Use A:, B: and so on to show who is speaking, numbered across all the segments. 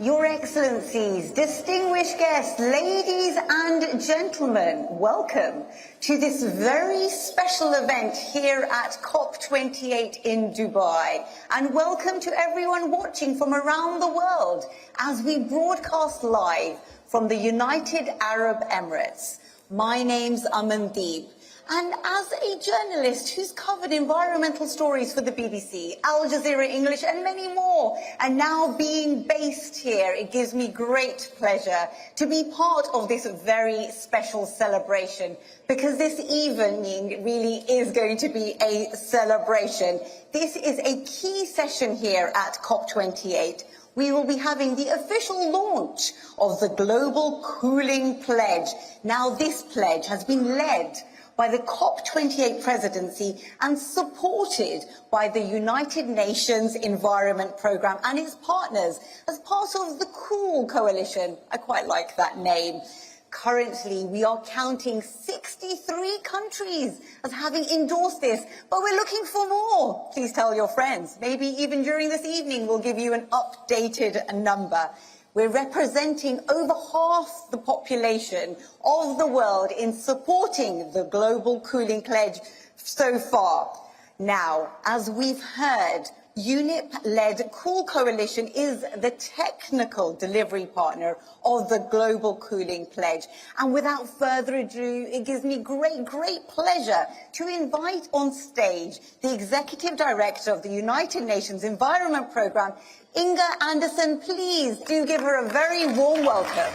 A: Your Excellencies, distinguished guests, ladies and gentlemen, welcome to this very special event here at COP28 in Dubai. And welcome to everyone watching from around the world as we broadcast live from the United Arab Emirates. My name's Amandeep. And as a journalist who's covered environmental stories for the BBC, Al Jazeera English and many more, and now being based here, it gives me great pleasure to be part of this very special celebration, because this evening really is going to be a celebration. This is a key session here at COP28. We will be having the official launch of the Global Cooling Pledge. Now, this pledge has been led by the COP28 Presidency and supported by the United Nations Environment Programme and its partners as part of the Cool Coalition. I quite like that name. Currently, we are counting 63 countries as having endorsed this, but we're looking for more. Please tell your friends. Maybe even during this evening, we'll give you an updated number. We're representing over half the population of the world in supporting the Global Cooling Pledge so far. Now, as we've heard, UNEP-led Cool Coalition is the technical delivery partner of the Global Cooling Pledge. And without further ado, it gives me great pleasure to invite on stage the Executive Director of the United Nations Environment Programme, Inga Anderson. Please do give her a very warm welcome.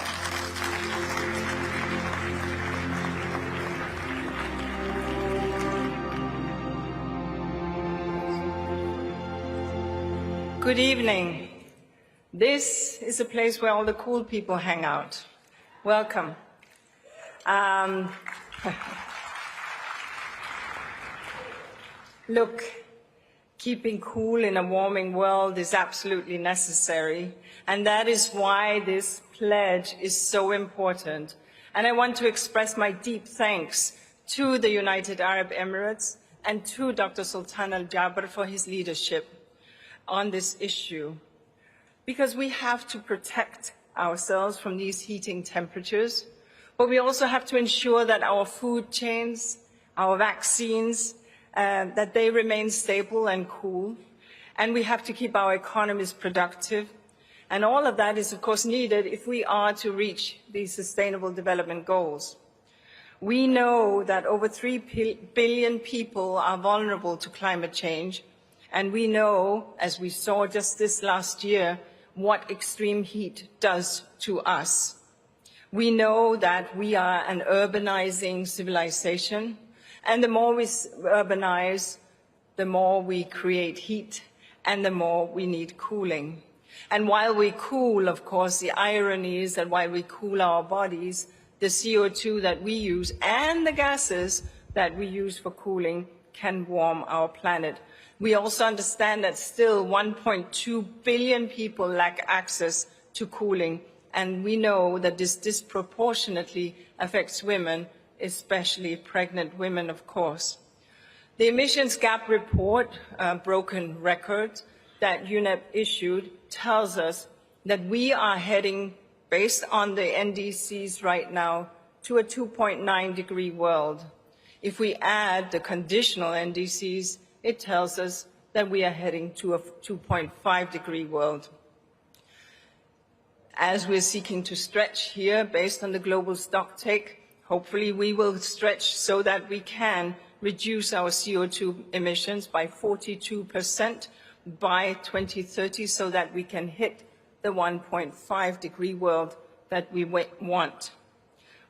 B: Good evening. This is a place where all the cool people hang out. Welcome. Look, keeping cool in a warming world is absolutely necessary, and that is why this pledge is so important. And I want to express my deep thanks to the United Arab Emirates and to Dr. Sultan Al Jaber for his leadership on this issue, because we have to protect ourselves from these heating temperatures, but we also have to ensure that our food chains, our vaccines, that they remain stable and cool, and we have to keep our economies productive. And all of that is, of course, needed if we are to reach these Sustainable Development Goals. We know that over 3 billion people are vulnerable to climate change, and we know, as we saw just this last year, what extreme heat does to us. We know that we are an urbanizing civilization, and the more we urbanize, the more we create heat, and the more we need cooling. And while we cool, of course, the irony is that while we cool our bodies, the CO2 that we use and the gases that we use for cooling can warm our planet. We also understand that still 1.2 billion people lack access to cooling, and we know that this disproportionately affects women, especially pregnant women, of course. The emissions gap report, broken record, that UNEP issued tells us that we are heading, based on the NDCs right now, to a 2.9 degree world. If we add the conditional NDCs, it tells us that we are heading to a 2.5 degree world. As we're seeking to stretch here based on the global stocktake, hopefully we will stretch so that we can reduce our CO2 emissions by 42% by 2030 so that we can hit the 1.5 degree world that we want.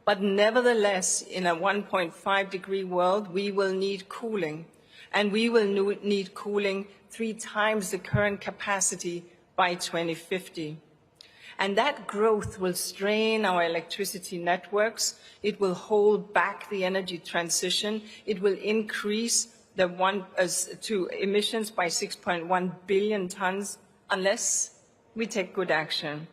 B: But nevertheless, in a 1.5 degree world, we will need cooling. And we will need cooling 3 times the current capacity by 2050. And that growth will strain our electricity networks. It will hold back the energy transition. It will increase the emissions by 6.1 billion tons unless we take good action.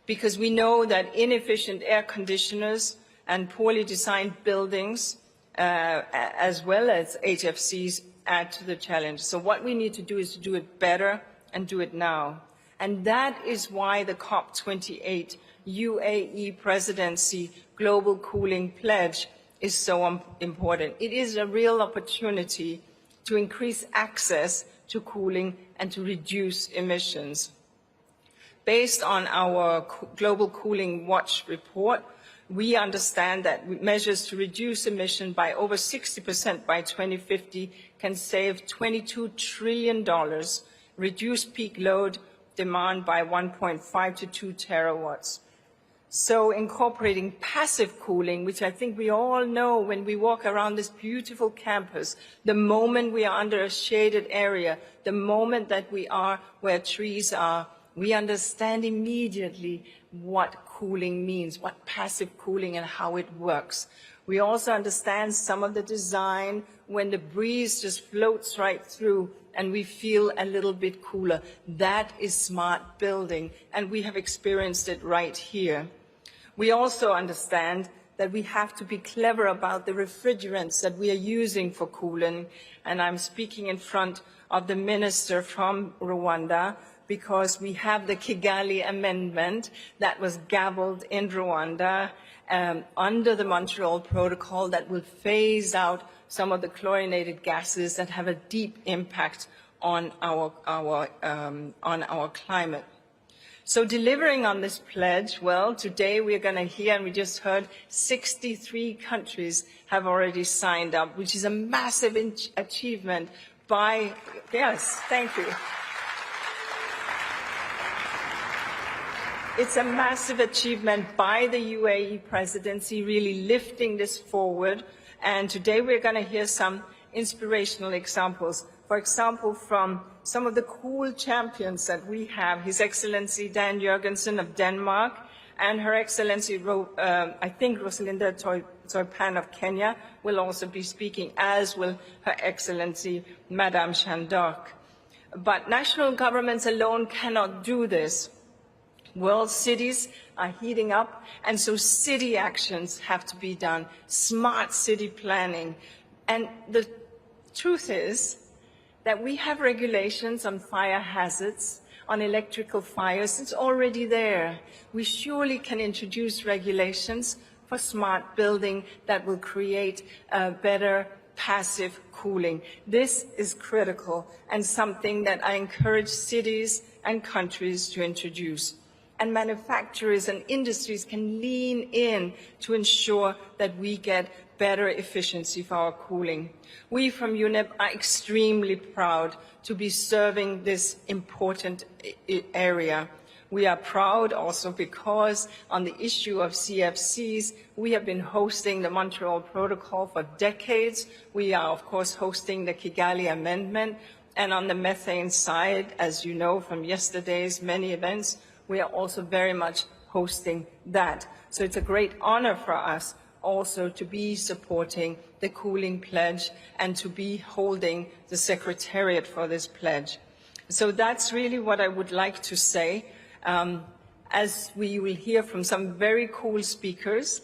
B: Because we know that inefficient air conditioners and poorly designed buildings, as well as HFCs, add to the challenge. So what we need to do is to do it better and do it now. And that is why the COP28 UAE Presidency Global Cooling Pledge is so important. It is a real opportunity to increase access to cooling and to reduce emissions. Based on our Global Cooling Watch report, we understand that measures to reduce emission by over 60% by 2050 can save $22 trillion, reduce peak load demand by 1.5 to 2 terawatts. So incorporating passive cooling, which I think we all know when we walk around this beautiful campus, the moment we are under a shaded area, the moment that we are where trees are, we understand immediately what cooling means, what passive cooling and how it works. We also understand some of the design when the breeze just floats right through and we feel a little bit cooler. That is smart building, and we have experienced it right here. We also understand that we have to be clever about the refrigerants that we are using for cooling, and I'm speaking in front of the minister from Rwanda, because we have the Kigali Amendment that was gabbled in Rwanda under the Montreal Protocol that will phase out some of the chlorinated gases that have a deep impact on our climate. So delivering on this pledge, well, today we're going to hear, and we just heard, 63 countries have already signed up, which is a massive achievement by, yes, thank you. It's a massive achievement by the UAE presidency, really lifting this forward. And today we're going to hear some inspirational examples. For example, from some of the cool champions that we have, His Excellency Dan Jørgensen of Denmark, and Her Excellency, I think, Rosalinda Toipan of Kenya will also be speaking, as will Her Excellency, Madame Chandok. But national governments alone cannot do this. World cities are heating up, and so city actions have to be done, smart city planning. And the truth is that we have regulations on fire hazards, on electrical fires. It's already there. We surely can introduce regulations for smart building that will create better passive cooling. This is critical and something that I encourage cities and countries to introduce. And manufacturers and industries can lean in to ensure that we get better efficiency for our cooling. We from UNEP are extremely proud to be serving this important area. We are proud also because on the issue of CFCs, we have been hosting the Montreal Protocol for decades. We are, of course, hosting the Kigali Amendment. And on the methane side, as you know from yesterday's many events, we are also very much hosting that. So it's a great honor for us also to be supporting the cooling pledge and to be holding the secretariat for this pledge. So that's really what I would like to say. As we will hear from some very cool speakers,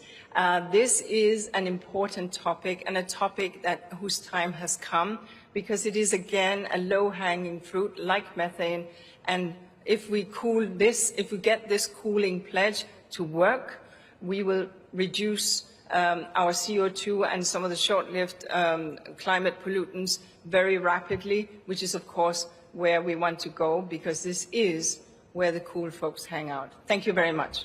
B: this is an important topic and a topic whose time has come, because it is again a low-hanging fruit like methane. And if we get this cooling pledge to work, we will reduce our CO2 and some of the short-lived climate pollutants very rapidly, which is, of course, where we want to go, because this is where the cool folks hang out. Thank you very much.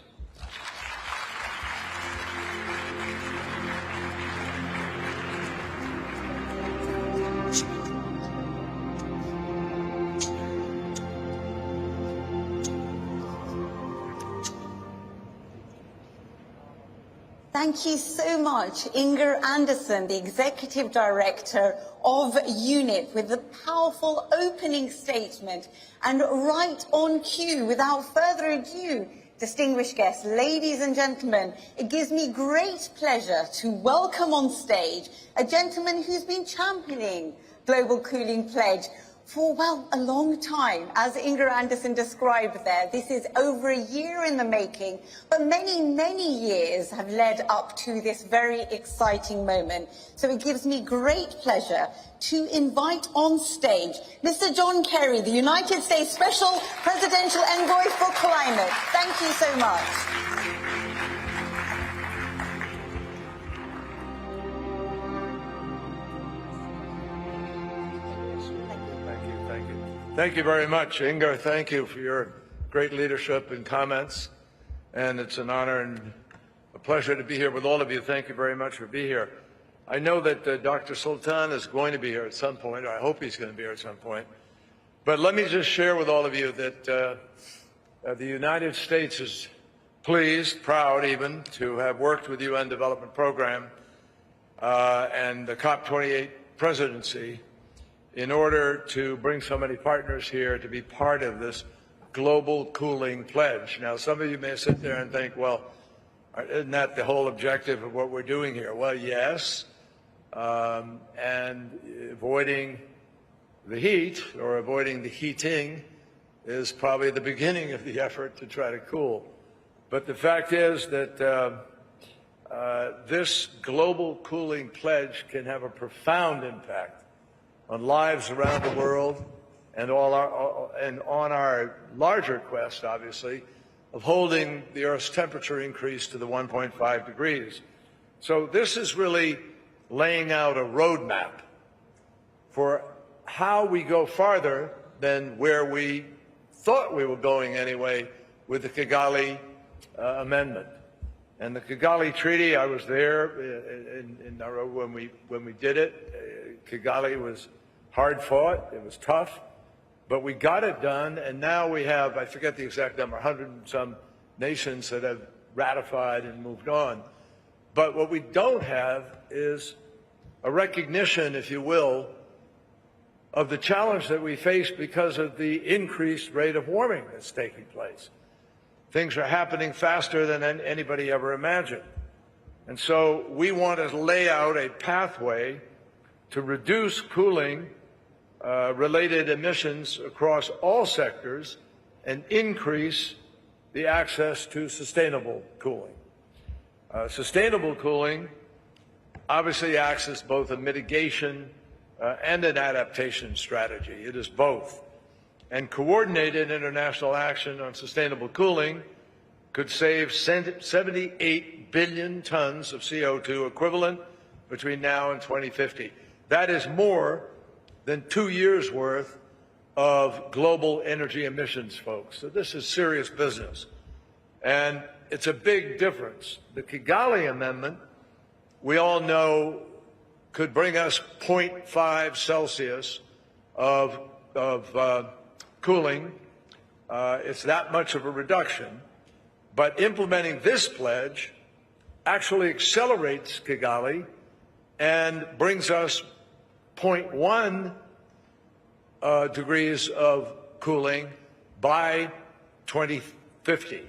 A: Thank you so much, Inger Anderson, the Executive Director of UNEP, with the powerful opening statement. And right on cue, without further ado, distinguished guests, ladies and gentlemen, it gives me great pleasure to welcome on stage a gentleman who's been championing Global Cooling Pledge for, well, a long time. As Inger Anderson described there, this is over a year in the making, but many, many years have led up to this very exciting moment. So it gives me great pleasure to invite on stage Mr. John Kerry, the United States Special Presidential Envoy for Climate. Thank you so much.
C: Thank you very much, Inger. Thank you for your great leadership and comments. And it's an honor and a pleasure to be here with all of you. Thank you very much for being here. I know that Dr. Sultan is going to be here at some point, or I hope he's going to be here at some point. But let me just share with all of you that the United States is pleased, proud even, to have worked with the UN Development Program and the COP28 Presidency in order to bring so many partners here to be part of this global cooling pledge. Now, some of you may sit there and think, well, isn't that the whole objective of what we're doing here? Well, yes, and avoiding the heat or avoiding the heating is probably the beginning of the effort to try to cool. But the fact is that this global cooling pledge can have a profound impact on lives around the world and on our larger quest, obviously, of holding the Earth's temperature increase to the 1.5 degrees. So this is really laying out a roadmap for how we go farther than where we thought we were going anyway with the Kigali Amendment. And the Kigali Treaty, I was there in Nairobi when we did it. Kigali was hard fought, it was tough, but we got it done, and now we have, I forget the exact number, 100 and some nations that have ratified and moved on. But what we don't have is a recognition, if you will, of the challenge that we face because of the increased rate of warming that's taking place. Things are happening faster than anybody ever imagined. And so we want to lay out a pathway to reduce cooling related emissions across all sectors and increase the access to sustainable cooling. Sustainable cooling obviously acts as both a mitigation and an adaptation strategy. It is both. And coordinated international action on sustainable cooling could save 78 billion tons of CO2 equivalent between now and 2050. That is more than 2 years' worth of global energy emissions, folks. So this is serious business. And it's a big difference. The Kigali Amendment, we all know, could bring us 0.5 Celsius of cooling. It's that much of a reduction. But implementing this pledge actually accelerates Kigali and brings us 0.1 degrees of cooling by 2050.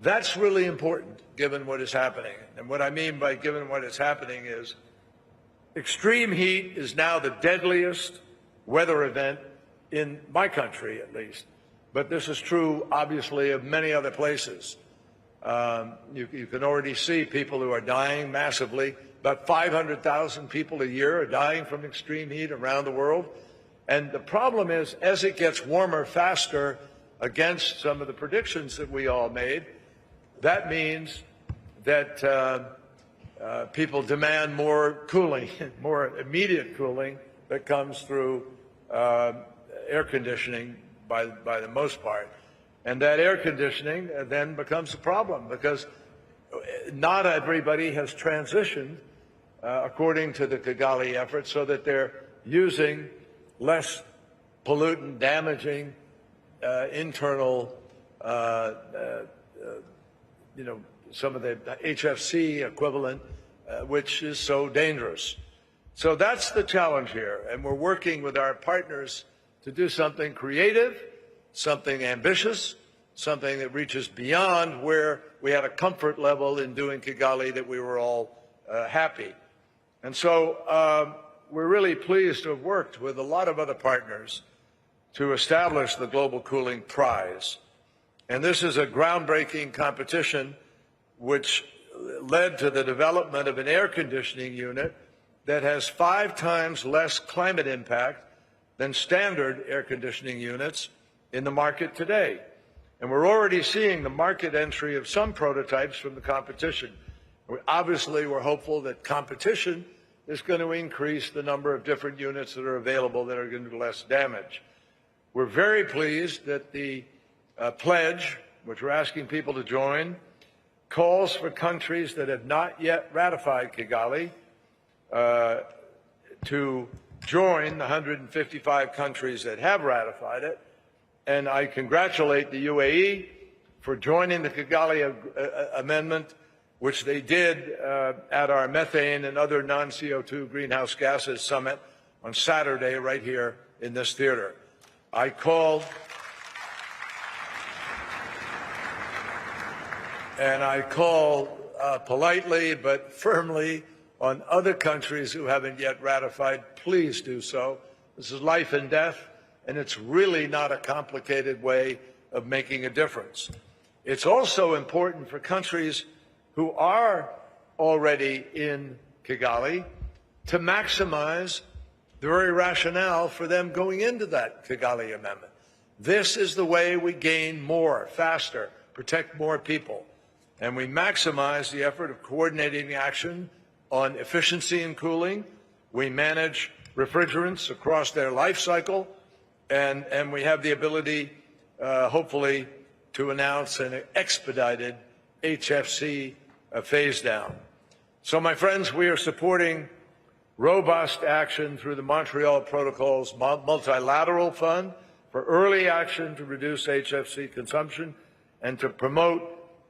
C: That's really important, given what is happening. And what I mean by given what is happening is extreme heat is now the deadliest weather event in my country, at least. But this is true, obviously, of many other places. You can already see people who are dying massively. About 500,000 people a year are dying from extreme heat around the world. And the problem is, as it gets warmer faster against some of the predictions that we all made, that means that people demand more cooling, more immediate cooling that comes through air conditioning by the most part. And that air conditioning then becomes a problem because not everybody has transitioned according to the Kigali effort so that they're using less pollutant, damaging internal, some of the HFC equivalent, which is so dangerous. So that's the challenge here. And we're working with our partners to do something creative, something ambitious, something that reaches beyond where we had a comfort level in doing Kigali that we were all happy. And so we're really pleased to have worked with a lot of other partners to establish the Global Cooling Prize. And this is a groundbreaking competition which led to the development of an air conditioning unit that has 5 times less climate impact than standard air conditioning units in the market today. And we're already seeing the market entry of some prototypes from the competition. Obviously, we're hopeful that competition is going to increase the number of different units that are available that are going to do less damage. We're very pleased that the pledge, which we're asking people to join, calls for countries that have not yet ratified Kigali to join the 155 countries that have ratified it. And I congratulate the UAE for joining the Kigali Amendment, which they did at our methane and other non-CO2 greenhouse gases summit on Saturday right here in this theater. I call politely but firmly on other countries who haven't yet ratified, please do so. This is life and death, and it's really not a complicated way of making a difference. It's also important for countries who are already in Kigali to maximize the very rationale for them going into that Kigali Amendment. This is the way we gain more, faster, protect more people, and we maximize the effort of coordinating action on efficiency in cooling. We manage refrigerants across their life cycle, and we have the ability, hopefully, to announce an expedited HFC phase down. So, my friends, we are supporting robust action through the Montreal Protocol's multilateral fund for early action to reduce HFC consumption and to promote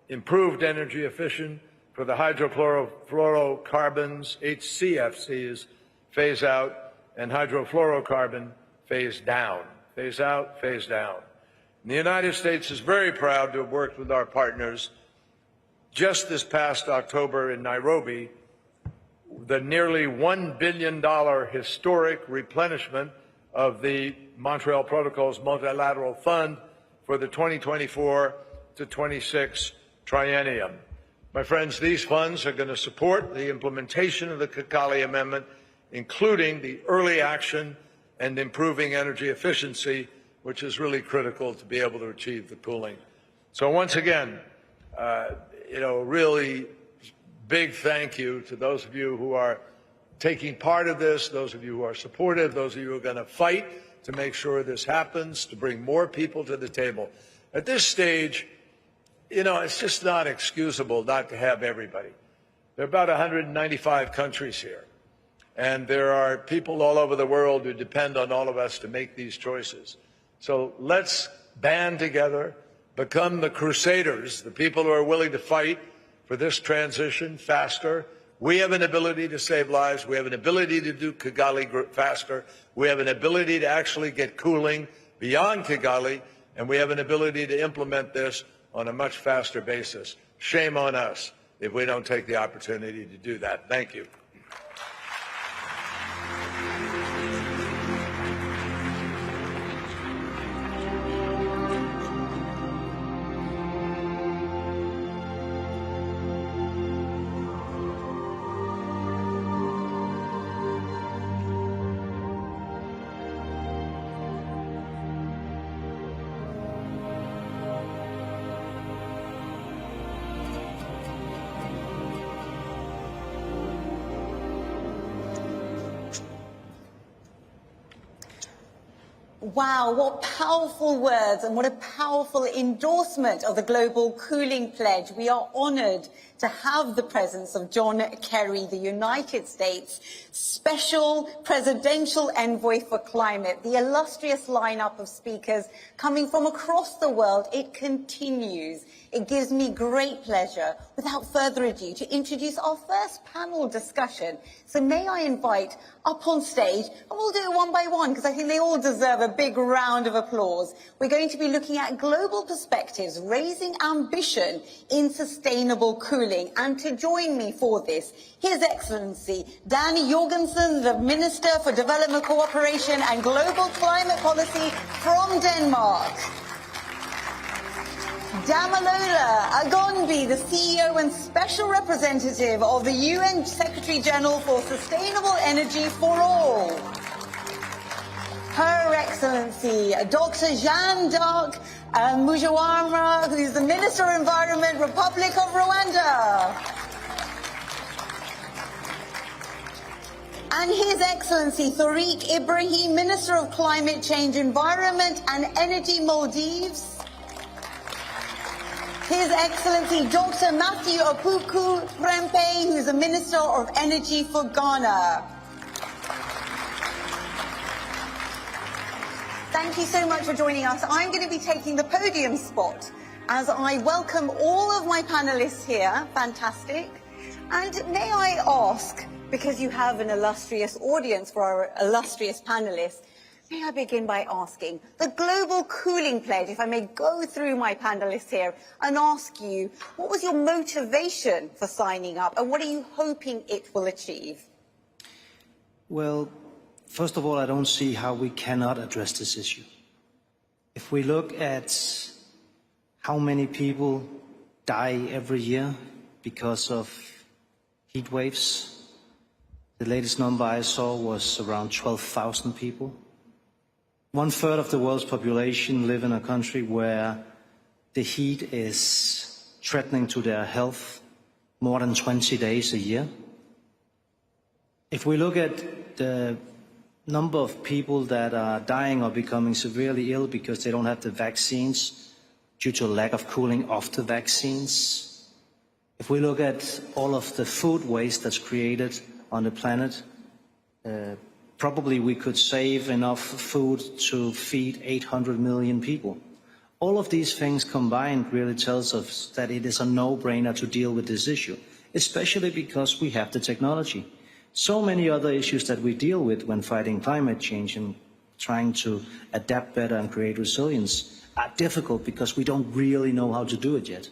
C: improved energy efficiency for the hydrofluorocarbons, HCFCs, phase out, and hydrofluorocarbon phase down. Phase out, phase down. And the United States is very proud to have worked with our partners. Just this past October in Nairobi, the nearly $1 billion historic replenishment of the Montreal Protocol's multilateral fund for the 2024 to 26 triennium. My friends, these funds are going to support the implementation of the Kigali Amendment, including the early action and improving energy efficiency, which is really critical to be able to achieve the cooling. So once again, really big thank you to those of you who are taking part of this, those of you who are supportive, those of you who are going to fight to make sure this happens, to bring more people to the table. At this stage, it's just not excusable not to have everybody. There are about 195 countries here, and there are people all over the world who depend on all of us to make these choices. So let's band together, become the crusaders, the people who are willing to fight for this transition faster. We have an ability to save lives. We have an ability to do Kigali faster. We have an ability to actually get cooling beyond Kigali, and we have an ability to implement this on a much faster basis. Shame on us if we don't take the opportunity to do that. Thank you.
A: Wow, what powerful words and what a powerful endorsement of the Global Cooling Pledge. We are honoured to have the presence of John Kerry, the United States Special Presidential Envoy for Climate. The illustrious lineup of speakers coming from across the world, it continues. It gives me great pleasure, without further ado, to introduce our first panel discussion. So may I invite up on stage, and we'll do it one by one, because I think they all deserve a big round of applause. We're going to be looking at global perspectives, raising ambition in sustainable cooling. And to join me for this, His Excellency Danny Jorgensen, the Minister for Development Cooperation and Global Climate Policy from Denmark. Damalola Agonbi, the CEO and Special Representative of the UN Secretary-General for Sustainable Energy for All. Her Excellency Dr. Jeanne-D'Arc Mujawarma, who is the Minister of Environment, Republic of Rwanda. And His Excellency Tariq Ibrahim, Minister of Climate Change, Environment and Energy, Maldives. His Excellency Dr. Matthew Opoku Prempeh, who is the Minister of Energy for Ghana. Thank you so much for joining us. I'm going to be taking the podium spot as I welcome all of my panelists here. Fantastic. And may I ask, because you have an illustrious audience for our illustrious panelists, may I begin by asking the Global Cooling Pledge, if I may go through my panelists here and ask you, what was your motivation for signing up and what are you hoping it will achieve?
D: Well, first of all, I don't see how we cannot address this issue. If we look at how many people die every year because of heat waves, the latest number I saw was around 12,000 people. 1/3 of the world's population live in a country where the heat is threatening to their health more than 20 days a year. If we look at the number of people that are dying or becoming severely ill because they don't have the vaccines due to a lack of cooling of the vaccines, if we look at all of the food waste that's created on the planet, probably we could save enough food to feed 800 million people. All of these things combined really tells us that it is a no-brainer to deal with this issue, especially because we have the technology. So many other issues that we deal with when fighting climate change and trying to adapt better and create resilience are difficult because we don't really know how to do it yet.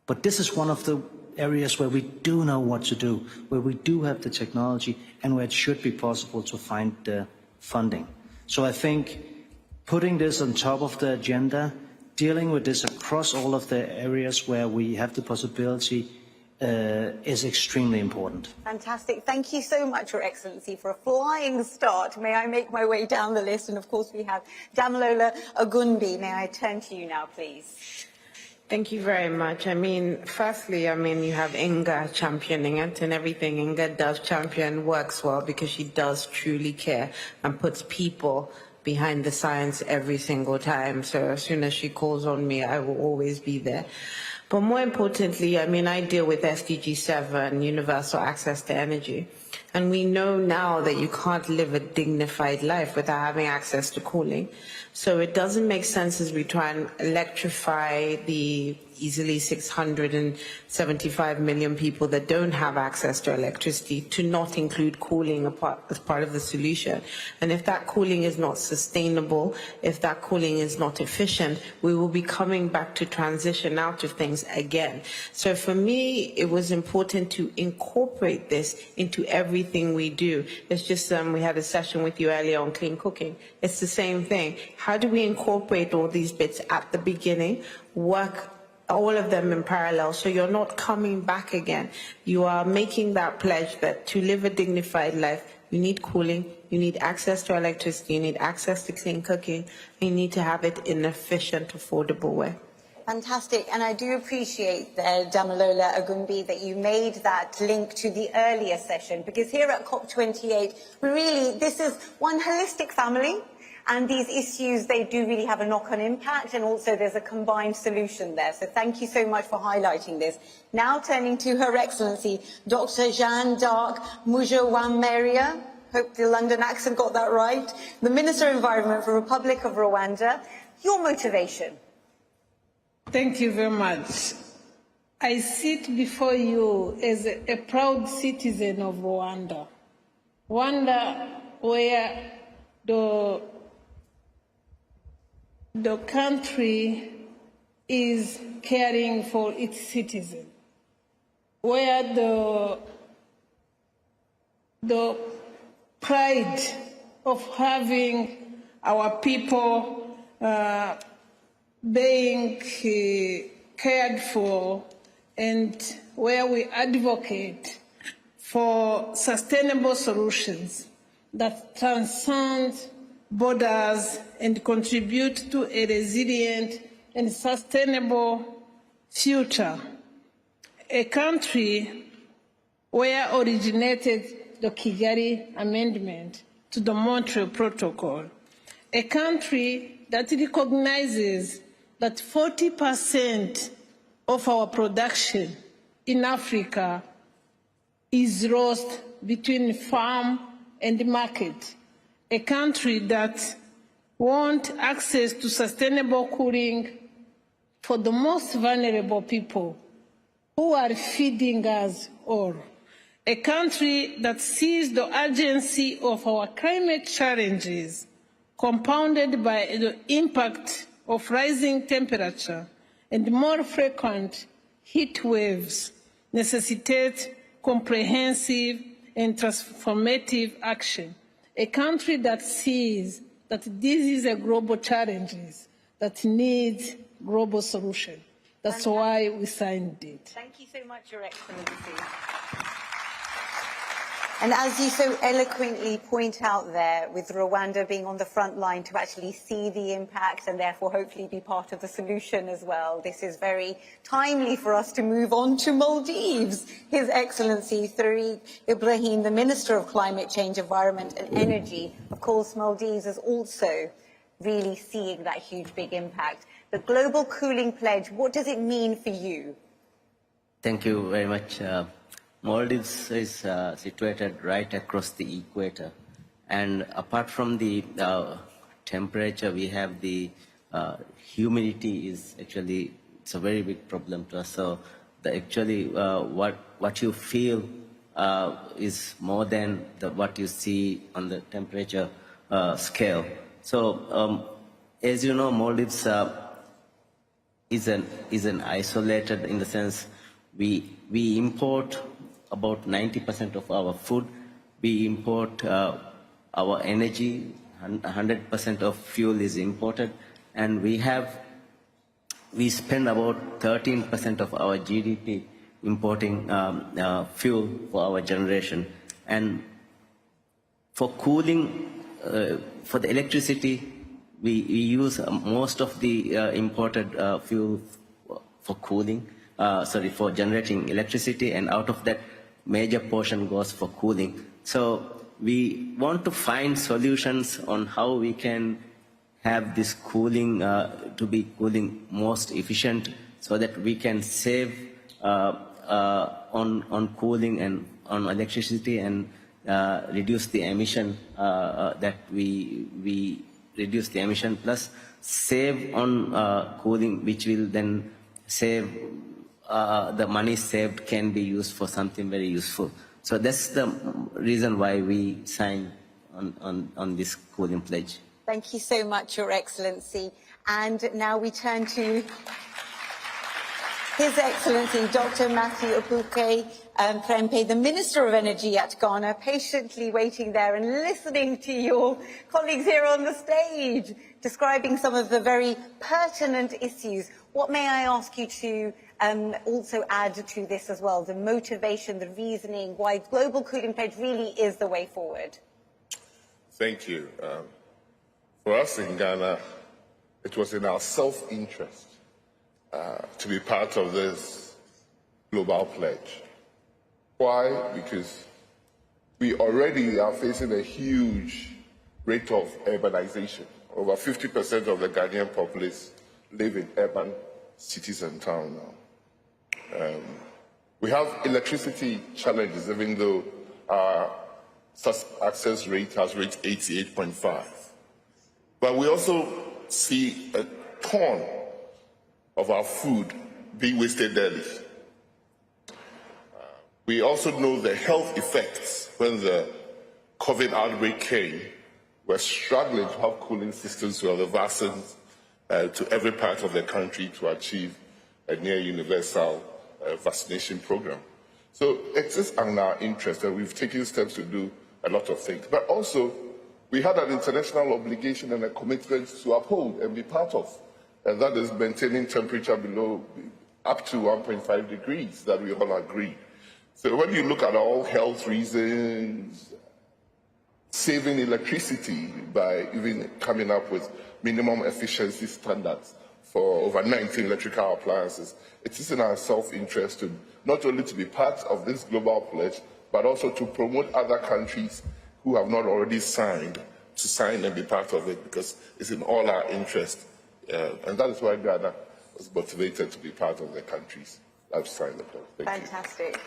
D: But this is one of the areas where we do know what to do, where we do have the technology and where it should be possible to find the funding. So I think putting this on top of the agenda, dealing with this across all of the areas where we have the possibility is extremely important.
A: Fantastic. Thank you so much, Your Excellency, for a flying start. May I make my way down the list? And of course we have Damalola Agunbi. May I turn to you now, please?
E: Thank you very much. Firstly, you have Inga championing it, and everything Inga does champion works well because she does truly care and puts people behind the science every single time. So as soon as she calls on me, I will always be there. But more importantly, I deal with SDG 7, universal access to energy. And we know now that you can't live a dignified life without having access to cooling. So it doesn't make sense as we try and electrify the easily 675 million people that don't have access to electricity to not include cooling as part of the solution. And if that cooling is not sustainable, if that cooling is not efficient, we will be coming back to transition out of things again. So for me, it was important to incorporate this into everything we do. It's just, we had a session with you earlier on clean cooking. It's the same thing. How do we incorporate all these bits at the beginning, work all of them in parallel, so you're not coming back again. You are making that pledge that to live a dignified life, you need cooling, you need access to electricity, you need access to clean cooking, and you need to have it in an efficient, affordable way.
A: Fantastic, and I do appreciate, Damalola Agunbi, that you made that link to the earlier session, because here at COP28, this is one holistic family. And these issues, they do really have a knock-on impact, and also there's a combined solution there. So thank you so much for highlighting this. Now turning to Her Excellency, Dr. Jeanne-D'Arc Mujawarma, hope the London accent got that right, the Minister of Environment for Republic of Rwanda. Your motivation?
F: Thank you very much. I sit before you as a proud citizen of Rwanda. Rwanda, where the the country is caring for its citizens, where the pride of having our people being cared for, and where we advocate for sustainable solutions that transcend borders and contribute to a resilient and sustainable future. A country where originated the Kigali Amendment to the Montreal Protocol. A country that recognizes that 40% of our production in Africa is lost between farm and market. A country that wants access to sustainable cooling for the most vulnerable people who are feeding us all. A country that sees the urgency of our climate challenges compounded by the impact of rising temperature and more frequent heat waves necessitate comprehensive and transformative action. A country that sees that this is a global challenge that needs global solution. That's why we signed it.
A: Thank you so much, Your Excellency. And as you so eloquently point out there, with Rwanda being on the front line to actually see the impact and therefore hopefully be part of the solution as well, this is very timely for us to move on to Maldives. His Excellency Tariq Ibrahim, the Minister of Climate Change, Environment and Energy. Of course, Maldives is also really seeing that huge, big impact. The Global Cooling Pledge, what does it mean for you?
G: Thank you very much. Maldives is situated right across the equator, and apart from the temperature, we have the humidity is actually, it's a very big problem to us. So what you feel is more than what you see on the temperature scale. So as you know, Maldives is an isolated, in the sense we import about 90% of our food. We import our energy, 100% of fuel is imported, and we spend about 13% of our GDP importing fuel for our generation. And for cooling, for the electricity, we use most of the imported fuel for cooling, for generating electricity, and out of that, major portion goes for cooling. So we want to find solutions on how we can have this cooling to be cooling most efficient, so that we can save on cooling and on electricity, and reduce the emission that we reduce the emission, plus save on cooling, which will then save the money saved can be used for something very useful. So that's the reason why we signed on this cooling pledge.
A: Thank you so much, Your Excellency. And now we turn to His Excellency Dr. Matthew Opuke Prempe, the Minister of Energy at Ghana, patiently waiting there and listening to your colleagues here on the stage, describing some of the very pertinent issues. What may I ask you to also add to this as well, the motivation, the reasoning, why Global Cooling Pledge really is the way forward?
H: Thank you. For us in Ghana, it was in our self-interest to be part of this global pledge. Why? Because we already are facing a huge rate of urbanization. Over 50% of the Ghanaian populace live in urban cities and towns now. We have electricity challenges, even though our access rate has reached 88.5. But we also see a ton of our food being wasted daily. We also know the health effects. When the COVID outbreak came, we're struggling to have cooling systems where the vaccines to every part of the country to achieve a near universal vaccination program. So it is in our interest, and we've taken steps to do a lot of things. But also, we had an international obligation and a commitment to uphold and be part of, and that is maintaining temperature below up to 1.5 degrees that we all agree. So when you look at all health reasons, saving electricity by even coming up with minimum efficiency standards for over 19 electrical appliances, it is in our self-interest to not only to be part of this global pledge, but also to promote other countries who have not already signed to sign and be part of it, because it's in all our interest. And that is why Ghana was motivated to be part of the countries that have signed the pledge.
A: Fantastic.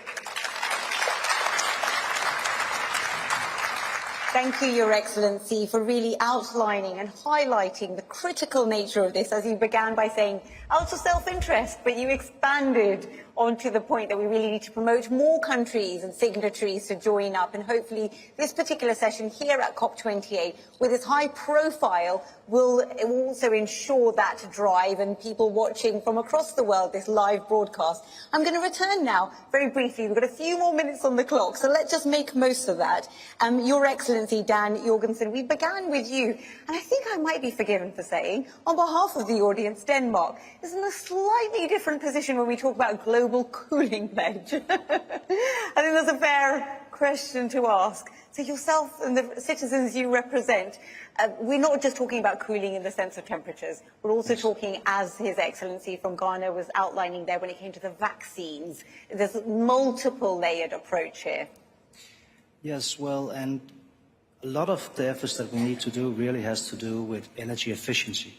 A: Thank you, Your Excellency, for really outlining and highlighting the critical nature of this, as you began by saying, out of self-interest, but you expanded onto the point that we really need to promote more countries and signatories to join up, and hopefully this particular session here at COP28, with its high profile, will also ensure that drive and people watching from across the world this live broadcast. I'm going to return now, very briefly. We've got a few more minutes on the clock, so let's just make most of that. Your Excellency, Dan Jorgensen, we began with you, and I think I might be forgiven for saying, on behalf of the audience, Denmark is in a slightly different position when we talk about global cooling pledge. I think that's a fair question to ask. So yourself and the citizens you represent, we're not just talking about cooling in the sense of temperatures. We're also talking, as His Excellency from Ghana was outlining there when it came to the vaccines. There's a multiple layered approach here.
D: Yes, well, and a lot of the efforts that we need to do really has to do with energy efficiency.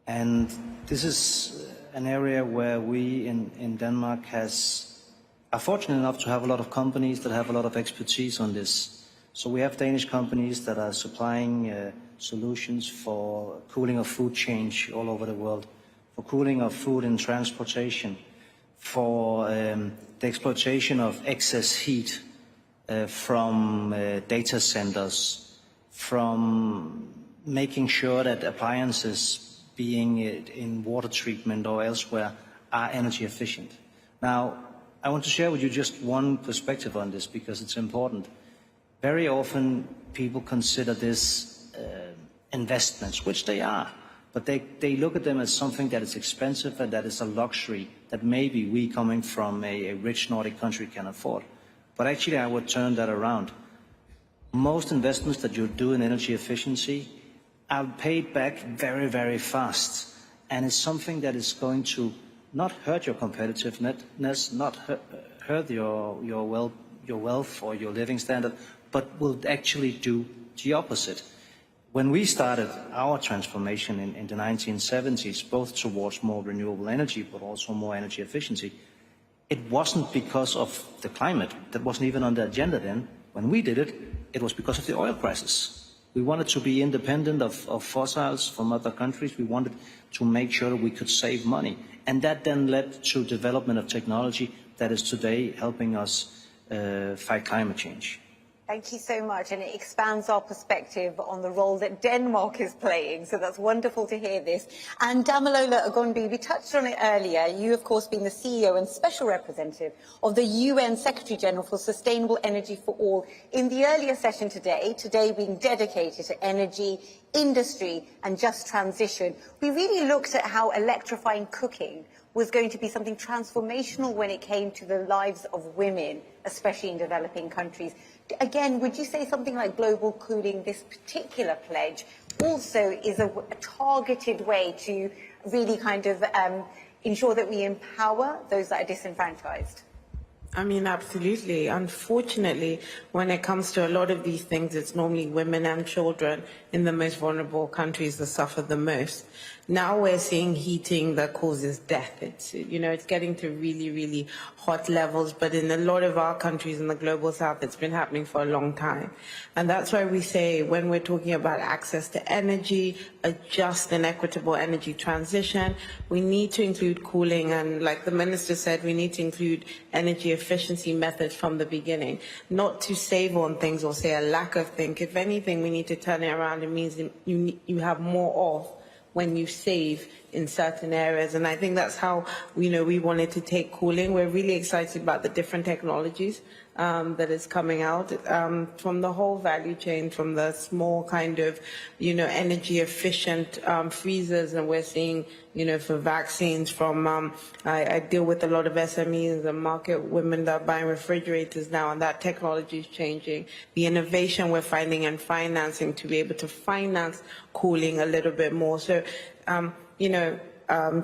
D: And this is an area where we in Denmark are fortunate enough to have a lot of companies that have a lot of expertise on this. So we have Danish companies that are supplying solutions for cooling of food change all over the world, for cooling of food in transportation, for the exploitation of excess heat from data centers, from making sure that appliances being in water treatment or elsewhere are energy efficient. Now, I want to share with you just one perspective on this because it's important. Very often people consider this investments, which they are, but they look at them as something that is expensive and that is a luxury that maybe we coming from a rich Nordic country can afford. But actually I would turn that around. Most investments that you do in energy efficiency are paid back very, very fast. And it's something that is going to not hurt your competitiveness, not hurt your wealth or your living standard, but will actually do the opposite. When we started our transformation in the 1970s, both towards more renewable energy, but also more energy efficiency, it wasn't because of the climate. That wasn't even on the agenda then. When we did it, it was because of the oil crisis. We wanted to be independent of fossils from other countries. We wanted to make sure that we could save money. And that then led to development of technology that is today helping us fight climate change.
A: Thank you so much, and it expands our perspective on the role that Denmark is playing, so that's wonderful to hear this. And Damilola Ogunbi, we touched on it earlier. You, of course, being the CEO and Special Representative of the UN Secretary-General for Sustainable Energy for All in the earlier session today being dedicated to energy, industry and just transition. We really looked at how electrifying cooking was going to be something transformational when it came to the lives of women, especially in developing countries. Again, would you say something like global cooling, this particular pledge, also is a targeted way to really kind of ensure that we empower those that are disenfranchised?
E: I mean, absolutely. Unfortunately, when it comes to a lot of these things, it's normally women and children in the most vulnerable countries that suffer the most. Now we're seeing heating that causes death. It's, it's getting to really, really hot levels, but in a lot of our countries in the global south, it's been happening for a long time. And that's why we say when we're talking about access to energy, a just and equitable energy transition, we need to include cooling. And like the Minister said, we need to include energy efficiency methods from the beginning, not to save on things or say a lack of things. If anything, we need to turn it around. It means you have more of when you save in certain areas. And I think that's how, we wanted to take cooling. We're really excited about the different technologies that is coming out from the whole value chain, from the small kind of, energy efficient freezers, and we're seeing, for vaccines from, I deal with a lot of SMEs and market women that are buying refrigerators now, and that technology is changing. The innovation we're finding in financing to be able to finance cooling a little bit more. So,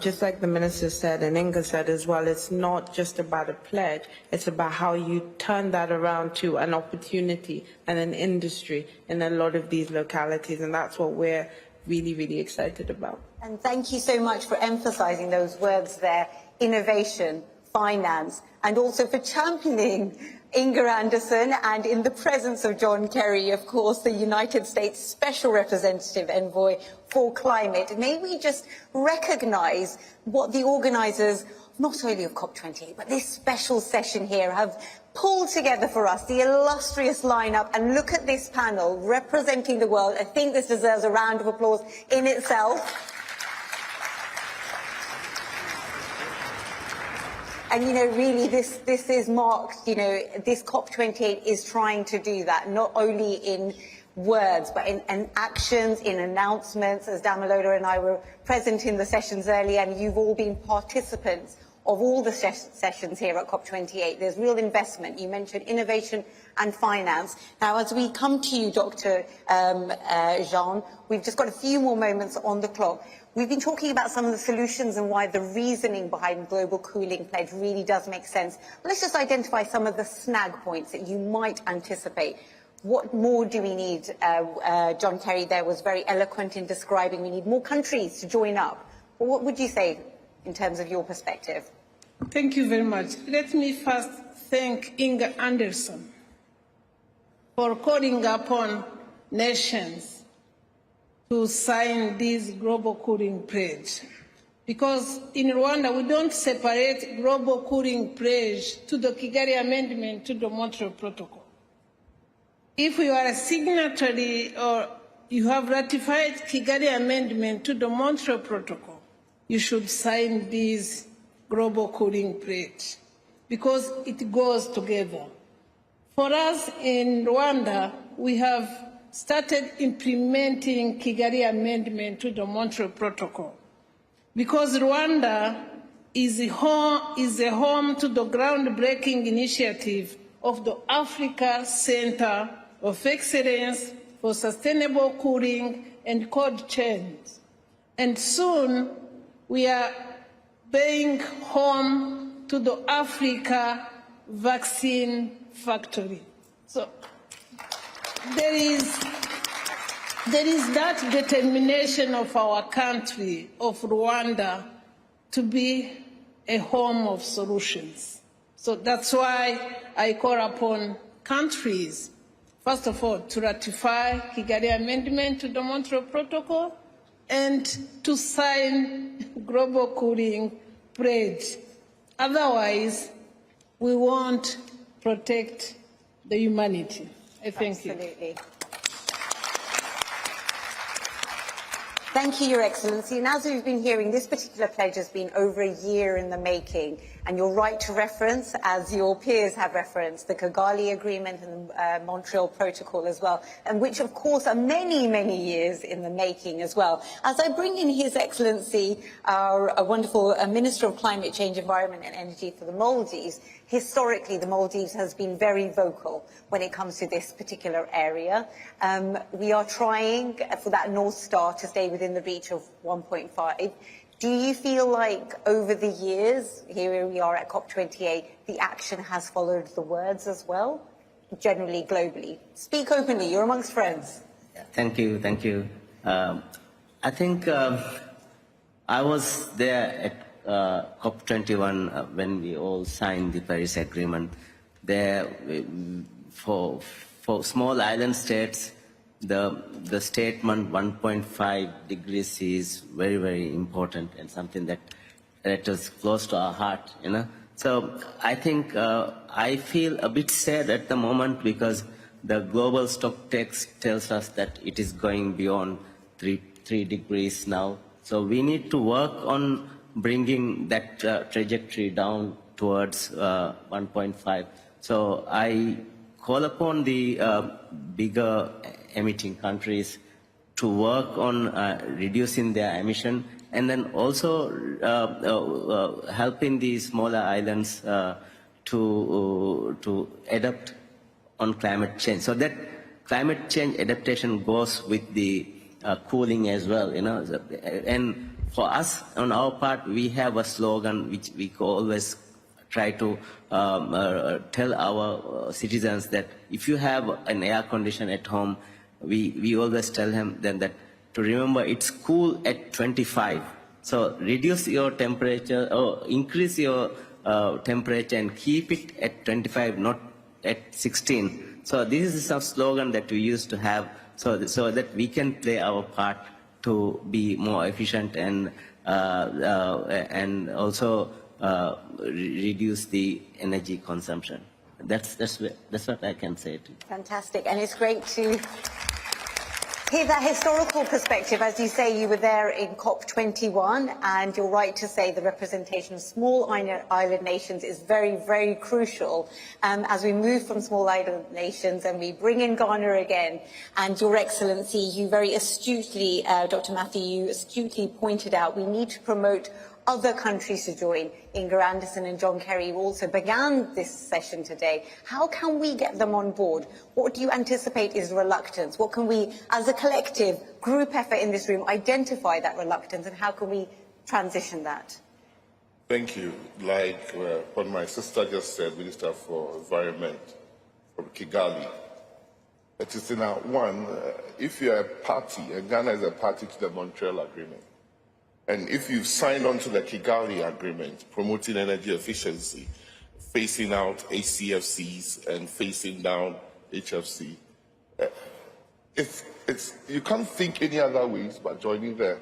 E: just like the Minister said and Inga said as well, it's not just about a pledge, it's about how you turn that around to an opportunity and an industry in a lot of these localities, and that's what we're really, really excited about.
A: And thank you so much for emphasising those words there, innovation, finance, and also for championing Inga Anderson, and in the presence of John Kerry, of course, the United States Special Representative Envoy for Climate. May we just recognise what the organisers, not only of COP28, but this special session here, have pulled together for us, the illustrious lineup, and look at this panel representing the world. I think this deserves a round of applause in itself. And, really, this is marked, this COP28 is trying to do that, not only in words, but in actions, in announcements, as Damilola and I were present in the sessions earlier, and you've all been participants of all the sessions here at COP28. There's real investment. You mentioned innovation and finance. Now, as we come to you, Dr. Jean, we've just got a few more moments on the clock. We've been talking about some of the solutions and why the reasoning behind Global Cooling Pledge really does make sense. But let's just identify some of the snag points that you might anticipate. What more do we need? John Kerry there was very eloquent in describing we need more countries to join up. Well, what would you say in terms of your perspective?
F: Thank you very much. Let me first thank Inga Anderson for calling upon nations to sign this global cooling pledge. Because in Rwanda, we don't separate global cooling pledge to the Kigali Amendment to the Montreal Protocol. If you are a signatory or you have ratified Kigali Amendment to the Montreal Protocol, you should sign this global cooling pledge because it goes together. For us in Rwanda, we have started implementing Kigali Amendment to the Montreal Protocol because Rwanda is a home to the groundbreaking initiative of the Africa Center of Excellence for Sustainable Cooling and Cold Chains. And soon we are being home to the Africa Vaccine Factory. So there is that determination of our country, of Rwanda, to be a home of solutions. So that's why I call upon countries, first of all, to ratify Kigali Amendment to the Montreal Protocol and to sign Global Cooling Pledge. Otherwise, we won't protect the humanity. Thank you.
A: Absolutely. Thank you, Your Excellency. And as we've been hearing, this particular pledge has been over a year in the making. And you're right to reference, as your peers have referenced, the Kigali Agreement and the Montreal Protocol as well, and which, of course, are many, many years in the making as well. As I bring in His Excellency, our wonderful Minister of Climate Change, Environment and Energy for the Maldives, historically, the Maldives has been very vocal when it comes to this particular area. We are trying for that North Star to stay within the reach of 1.5. Do you feel like over the years, here we are at COP28, the action has followed the words as well, generally, globally? Speak openly, you're amongst friends.
G: Thank you, thank you. I think I was there at COP21 when we all signed the Paris Agreement. There, for small island states, the statement 1.5 degrees is very, very important and something that is close to our heart, So I think I feel a bit sad at the moment because the global stock text tells us that it is going beyond 3 degrees now. So we need to work on bringing that trajectory down towards 1.5. So I call upon the bigger emitting countries to work on reducing their emission, and then also helping the smaller islands to adapt on climate change. So that climate change adaptation goes with the cooling as well, you know. And for us, on our part, we have a slogan which we always try to tell our citizens that if you have an air condition at home, we always tell them that to remember it's cool at 25. So reduce your temperature or increase your temperature and keep it at 25, not at 16. So this is a slogan that we used to have, so that we can play our part to be more efficient and also reduce the energy consumption. That's what I can say to you.
A: Fantastic, and it's great to hear that historical perspective. As you say, you were there in COP21, and you're right to say the representation of small island nations is very, very crucial as we move from small island nations and we bring in Ghana again. And Your Excellency, you very astutely, Dr. Matthew, you astutely pointed out we need to promote other countries to join. Inga Anderson and John Kerry also began this session today. How can we get them on board? What do you anticipate is reluctance? What can we, as a collective group effort in this room, identify that reluctance, and how can we transition that?
H: Thank you. Like what my sister just said, Minister for Environment from Kigali, it is in our one, if you're a party, and Ghana is a party to the Montreal Agreement, and if you've signed on to the Kigali Agreement, promoting energy efficiency, phasing out HCFCs and phasing down HFC, you can't think any other ways but joining the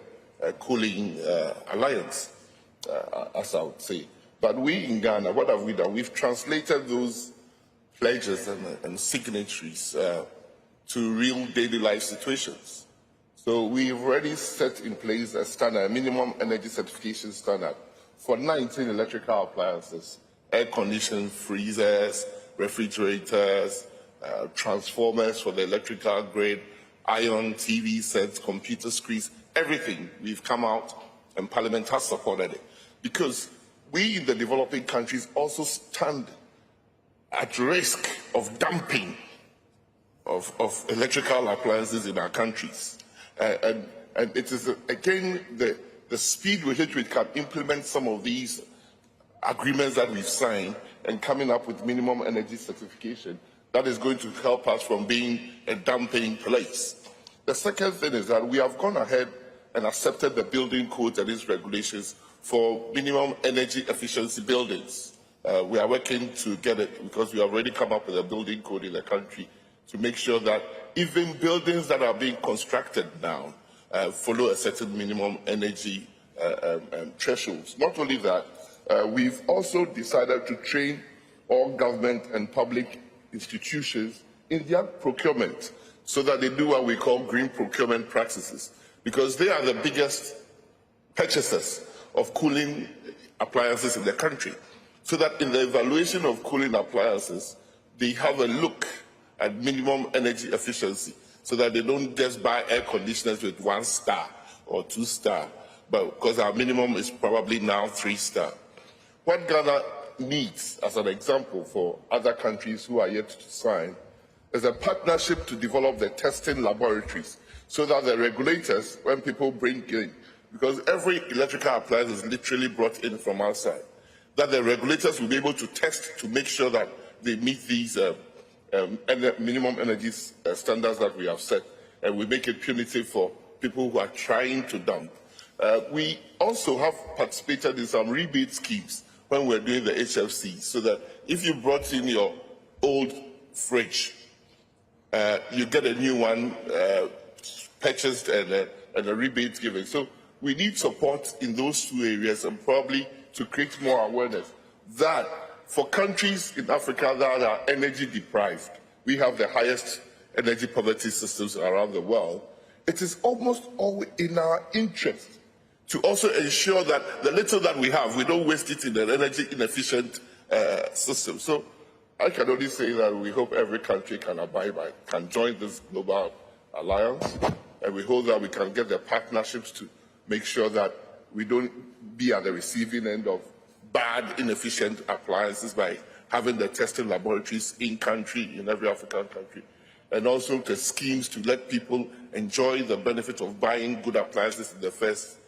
H: cooling alliance, as I would say. But we in Ghana, what have we done? We've translated those pledges and signatories to real daily life situations. So we've already set in place a standard, a minimum energy certification standard for 19 electrical appliances, air conditioning, freezers, refrigerators, transformers for the electrical grid, iron, TV sets, computer screens, everything. We've come out and Parliament has supported it. Because we in the developing countries also stand at risk of dumping of electrical appliances in our countries. And it is, again, the speed with which we can implement some of these agreements that we've signed and coming up with minimum energy certification that is going to help us from being a dumping place. The second thing is that we have gone ahead and accepted the building codes and its regulations for minimum energy efficiency buildings. We are working to get it because we have already come up with a building code in the country to make sure that even buildings that are being constructed now follow a certain minimum energy thresholds. Not only that, we've also decided to train all government and public institutions in their procurement so that they do what we call green procurement practices, because they are the biggest purchasers of cooling appliances in the country. So that in the evaluation of cooling appliances, they have a look at minimum energy efficiency so that they don't just buy air conditioners with 1 star or 2 star, but because our minimum is probably now 3 star. What Ghana needs, as an example for other countries who are yet to sign, is a partnership to develop the testing laboratories so that the regulators, when people bring in, because every electrical appliance is literally brought in from outside, that the regulators will be able to test to make sure that they meet these minimum energy standards that we have set, and we make it punitive for people who are trying to dump. We also have participated in some rebate schemes when we're doing the HFC, so that if you brought in your old fridge, you get a new one purchased and a rebate given. So we need support in those two areas, and probably to create more awareness that for countries in Africa that are energy deprived, we have the highest energy poverty systems around the world. It is almost always in our interest to also ensure that the little that we have, we don't waste it in an energy inefficient system. So I can only say that we hope every country can can join this global alliance, and we hope that we can get the partnerships to make sure that we don't be at the receiving end of bad, inefficient appliances by having the testing laboratories in country, in every African country, and also the schemes to let people enjoy the benefit of buying good appliances in the first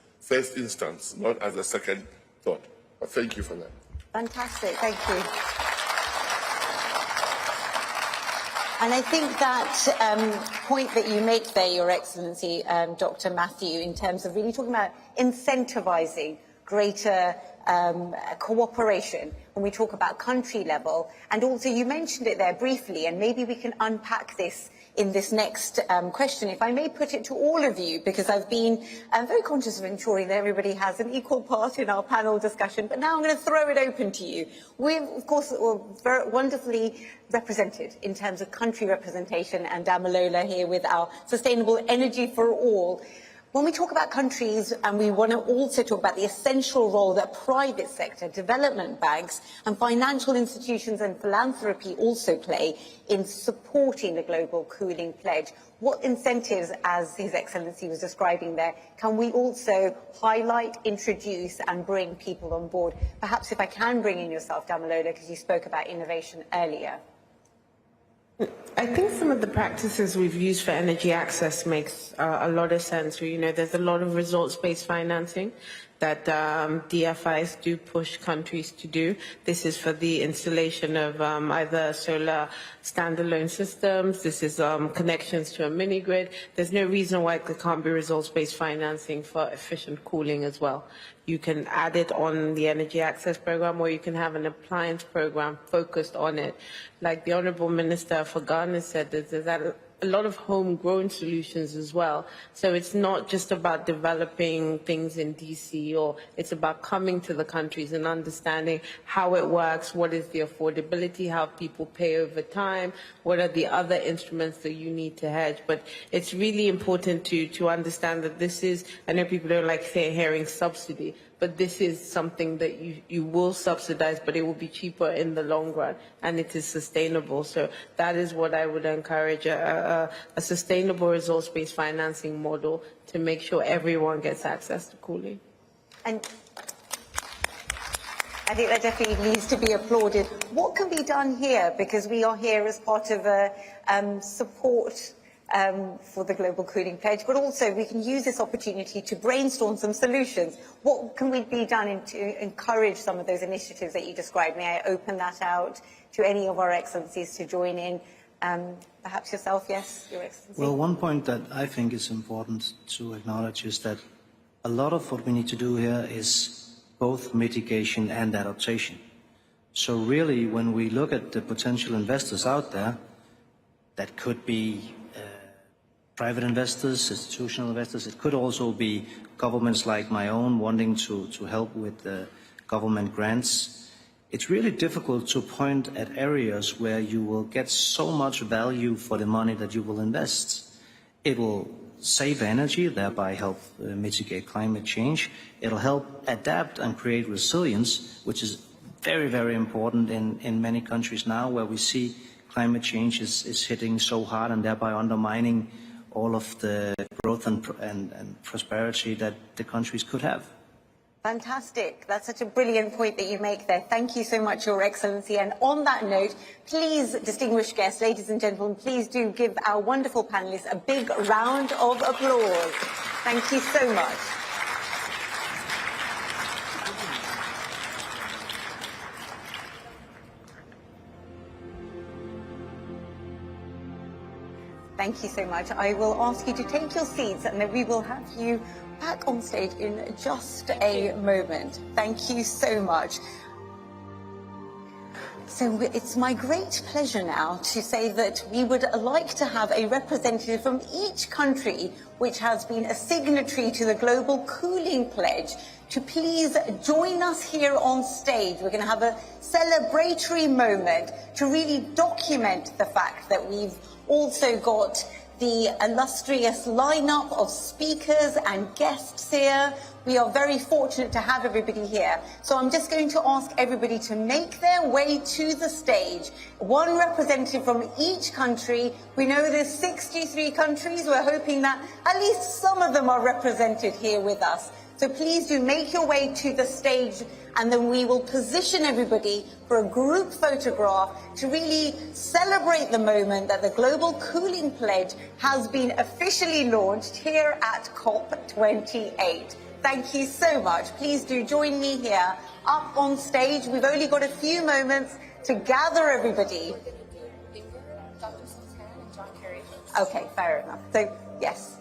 H: instance, not as a second thought. But thank you for that.
A: Fantastic, thank you. And I think that point that you make there, Your Excellency, Dr. Matthew, in terms of really talking about incentivising greater cooperation when we talk about country level, and also you mentioned it there briefly, and maybe we can unpack this in this next question, if I may put it to all of you, because I've been very conscious of ensuring that everybody has an equal part in our panel discussion, but now I'm going to throw it open to you. We're, of course, very wonderfully represented in terms of country representation, and Damalola here with our Sustainable Energy for All. When we talk about countries, and we want to also talk about the essential role that private sector, development banks and financial institutions and philanthropy also play in supporting the global cooling pledge, what incentives, as His Excellency was describing there, can we also highlight, introduce and bring people on board? Perhaps if I can bring in yourself, Damalola, because you spoke about innovation earlier.
E: I think some of the practices we've used for energy access makes a lot of sense. You know, there's a lot of results-based financing that DFIs do push countries to do. This is for the installation of either solar standalone systems. This is connections to a mini-grid. There's no reason why there can't be results-based financing for efficient cooling as well. You can add it on the energy access program, or you can have an appliance program focused on it. Like the Honourable Minister for Ghana said, there's a lot of homegrown solutions as well. So it's not just about developing things in DC, or it's about coming to the countries and understanding how it works, what is the affordability, how people pay over time, what are the other instruments that you need to hedge. But it's really important to understand that this is, I know people don't like hearing subsidy, but this is something that you will subsidize, but it will be cheaper in the long run, and it is sustainable. So that is what I would encourage, a sustainable results-based financing model to make sure everyone gets access to cooling. And
A: I think that definitely needs to be applauded. What can be done here? Because we are here as part of a support for the Global Cooling Pledge, but also we can use this opportunity to brainstorm some solutions. What can we be done to encourage some of those initiatives that you described? May I open that out to any of our excellencies to join in? Perhaps yourself, yes, Your Excellency.
D: Well, one point that I think is important to acknowledge is that a lot of what we need to do here is both mitigation and adaptation. So really, when we look at the potential investors out there, that could be private investors, institutional investors. It could also be governments like my own wanting to help with government grants. It's really difficult to point at areas where you will get so much value for the money that you will invest. It will save energy, thereby help mitigate climate change. It'll help adapt and create resilience, which is very, very important in many countries now, where we see climate change is hitting so hard and thereby undermining all of the growth and prosperity that the countries could have.
A: Fantastic. That's such a brilliant point that you make there. Thank you so much, Your Excellency. And on that note, please, distinguished guests, ladies and gentlemen, please do give our wonderful panellists a big round of applause. Thank you so much. Thank you so much. I will ask you to take your seats, and then we will have you back on stage in just a moment. Thank you so much. So it's my great pleasure now to say that we would like to have a representative from each country which has been a signatory to the Global Cooling Pledge to please join us here on stage. We're going to have a celebratory moment to really document the fact that we've also got the illustrious lineup of speakers and guests here. We are very fortunate to have everybody here. So I'm just going to ask everybody to make their way to the stage. One representative from each country. We know there's 63 countries. We're hoping that at least some of them are represented here with us. So please do make your way to the stage, and then we will position everybody for a group photograph to really celebrate the moment that the Global Cooling Pledge has been officially launched here at COP28. Thank you so much. Please do join me here up on stage. We've only got a few moments to gather everybody. Okay, fair enough. So, yes.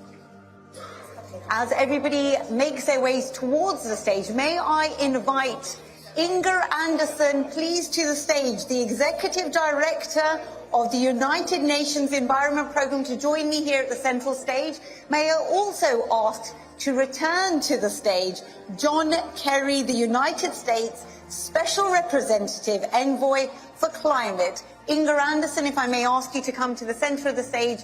A: As everybody makes their ways towards the stage, may I invite Inger Anderson, please, to the stage, the Executive Director of the United Nations Environment Programme, to join me here at the central stage. May I also ask to return to the stage John Kerry, the United States Special Representative Envoy for Climate. Inger Anderson, if I may ask you to come to the centre of the stage.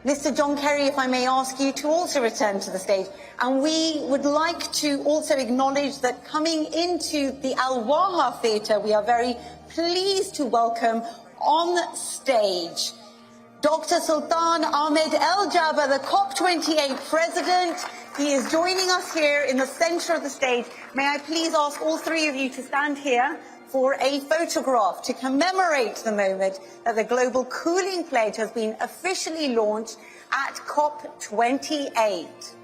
A: Mr. John Kerry, if I may ask you to also return to the stage. And we would like to also acknowledge that coming into the Al Waha Theatre, we are very pleased to welcome on stage Dr. Sultan Ahmed El Jaber, the COP28 President. He is joining us here in the centre of the stage. May I please ask all three of you to stand here for a photograph to commemorate the moment that the Global Cooling Pledge has been officially launched at COP28.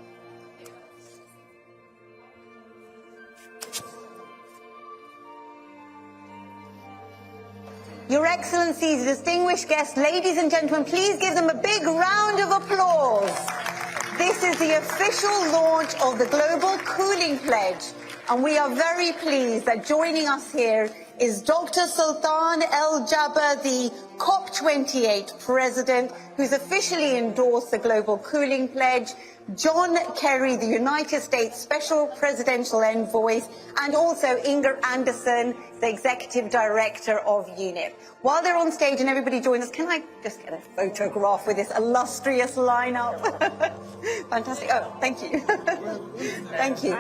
A: Your Excellencies, distinguished guests, ladies and gentlemen, please give them a big round of applause. This is the official launch of the Global Cooling Pledge, and we are very pleased that joining us here is Dr. Sultan El Jaber, the COP28 President, who's officially endorsed the Global Cooling Pledge, John Kerry, the United States Special Presidential Envoy, and also Inger Anderson, the Executive Director of UNEP. While they're on stage and everybody joins us, can I just get a photograph with this illustrious lineup? Fantastic. Oh, thank you. Thank you.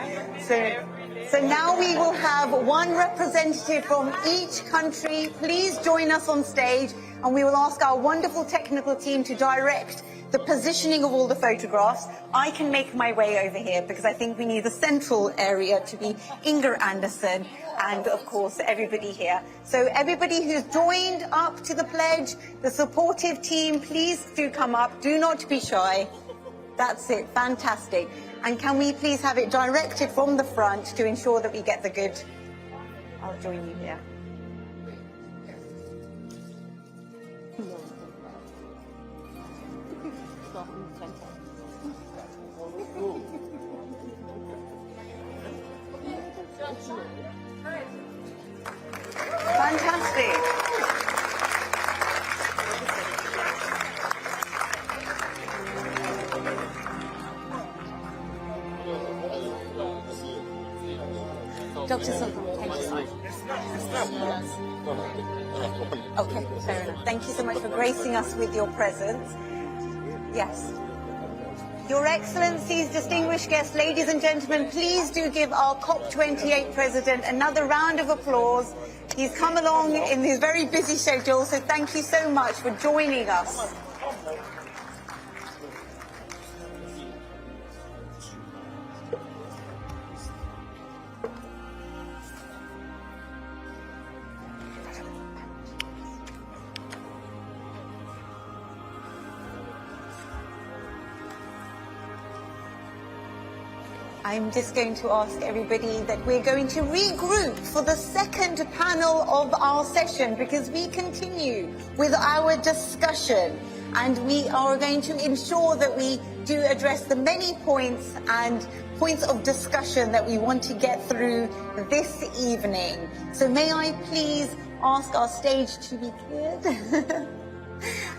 A: So now we will have one representative from each country. Please join us on stage, and we will ask our wonderful technical team to direct the positioning of all the photographs. I can make my way over here because I think we need the central area to be Inger Anderson and, of course, everybody here. So everybody who's joined up to the pledge, the supportive team, please do come up. Do not be shy. That's it. Fantastic. And can we please have it directed from the front to ensure that we get the good... I'll join you here. Fantastic. Dr. Sultan, thank you so much. Okay, fair enough. Thank you so much for gracing us with your presence. Yes. Your Excellencies, distinguished guests, ladies and gentlemen, please do give our COP28 President another round of applause. He's come along in his very busy schedule, so thank you so much for joining us. I'm just going to ask everybody that we're going to regroup for the second panel of our session, because we continue with our discussion and we are going to ensure that we do address the many points and points of discussion that we want to get through this evening. So may I please ask our stage to be cleared?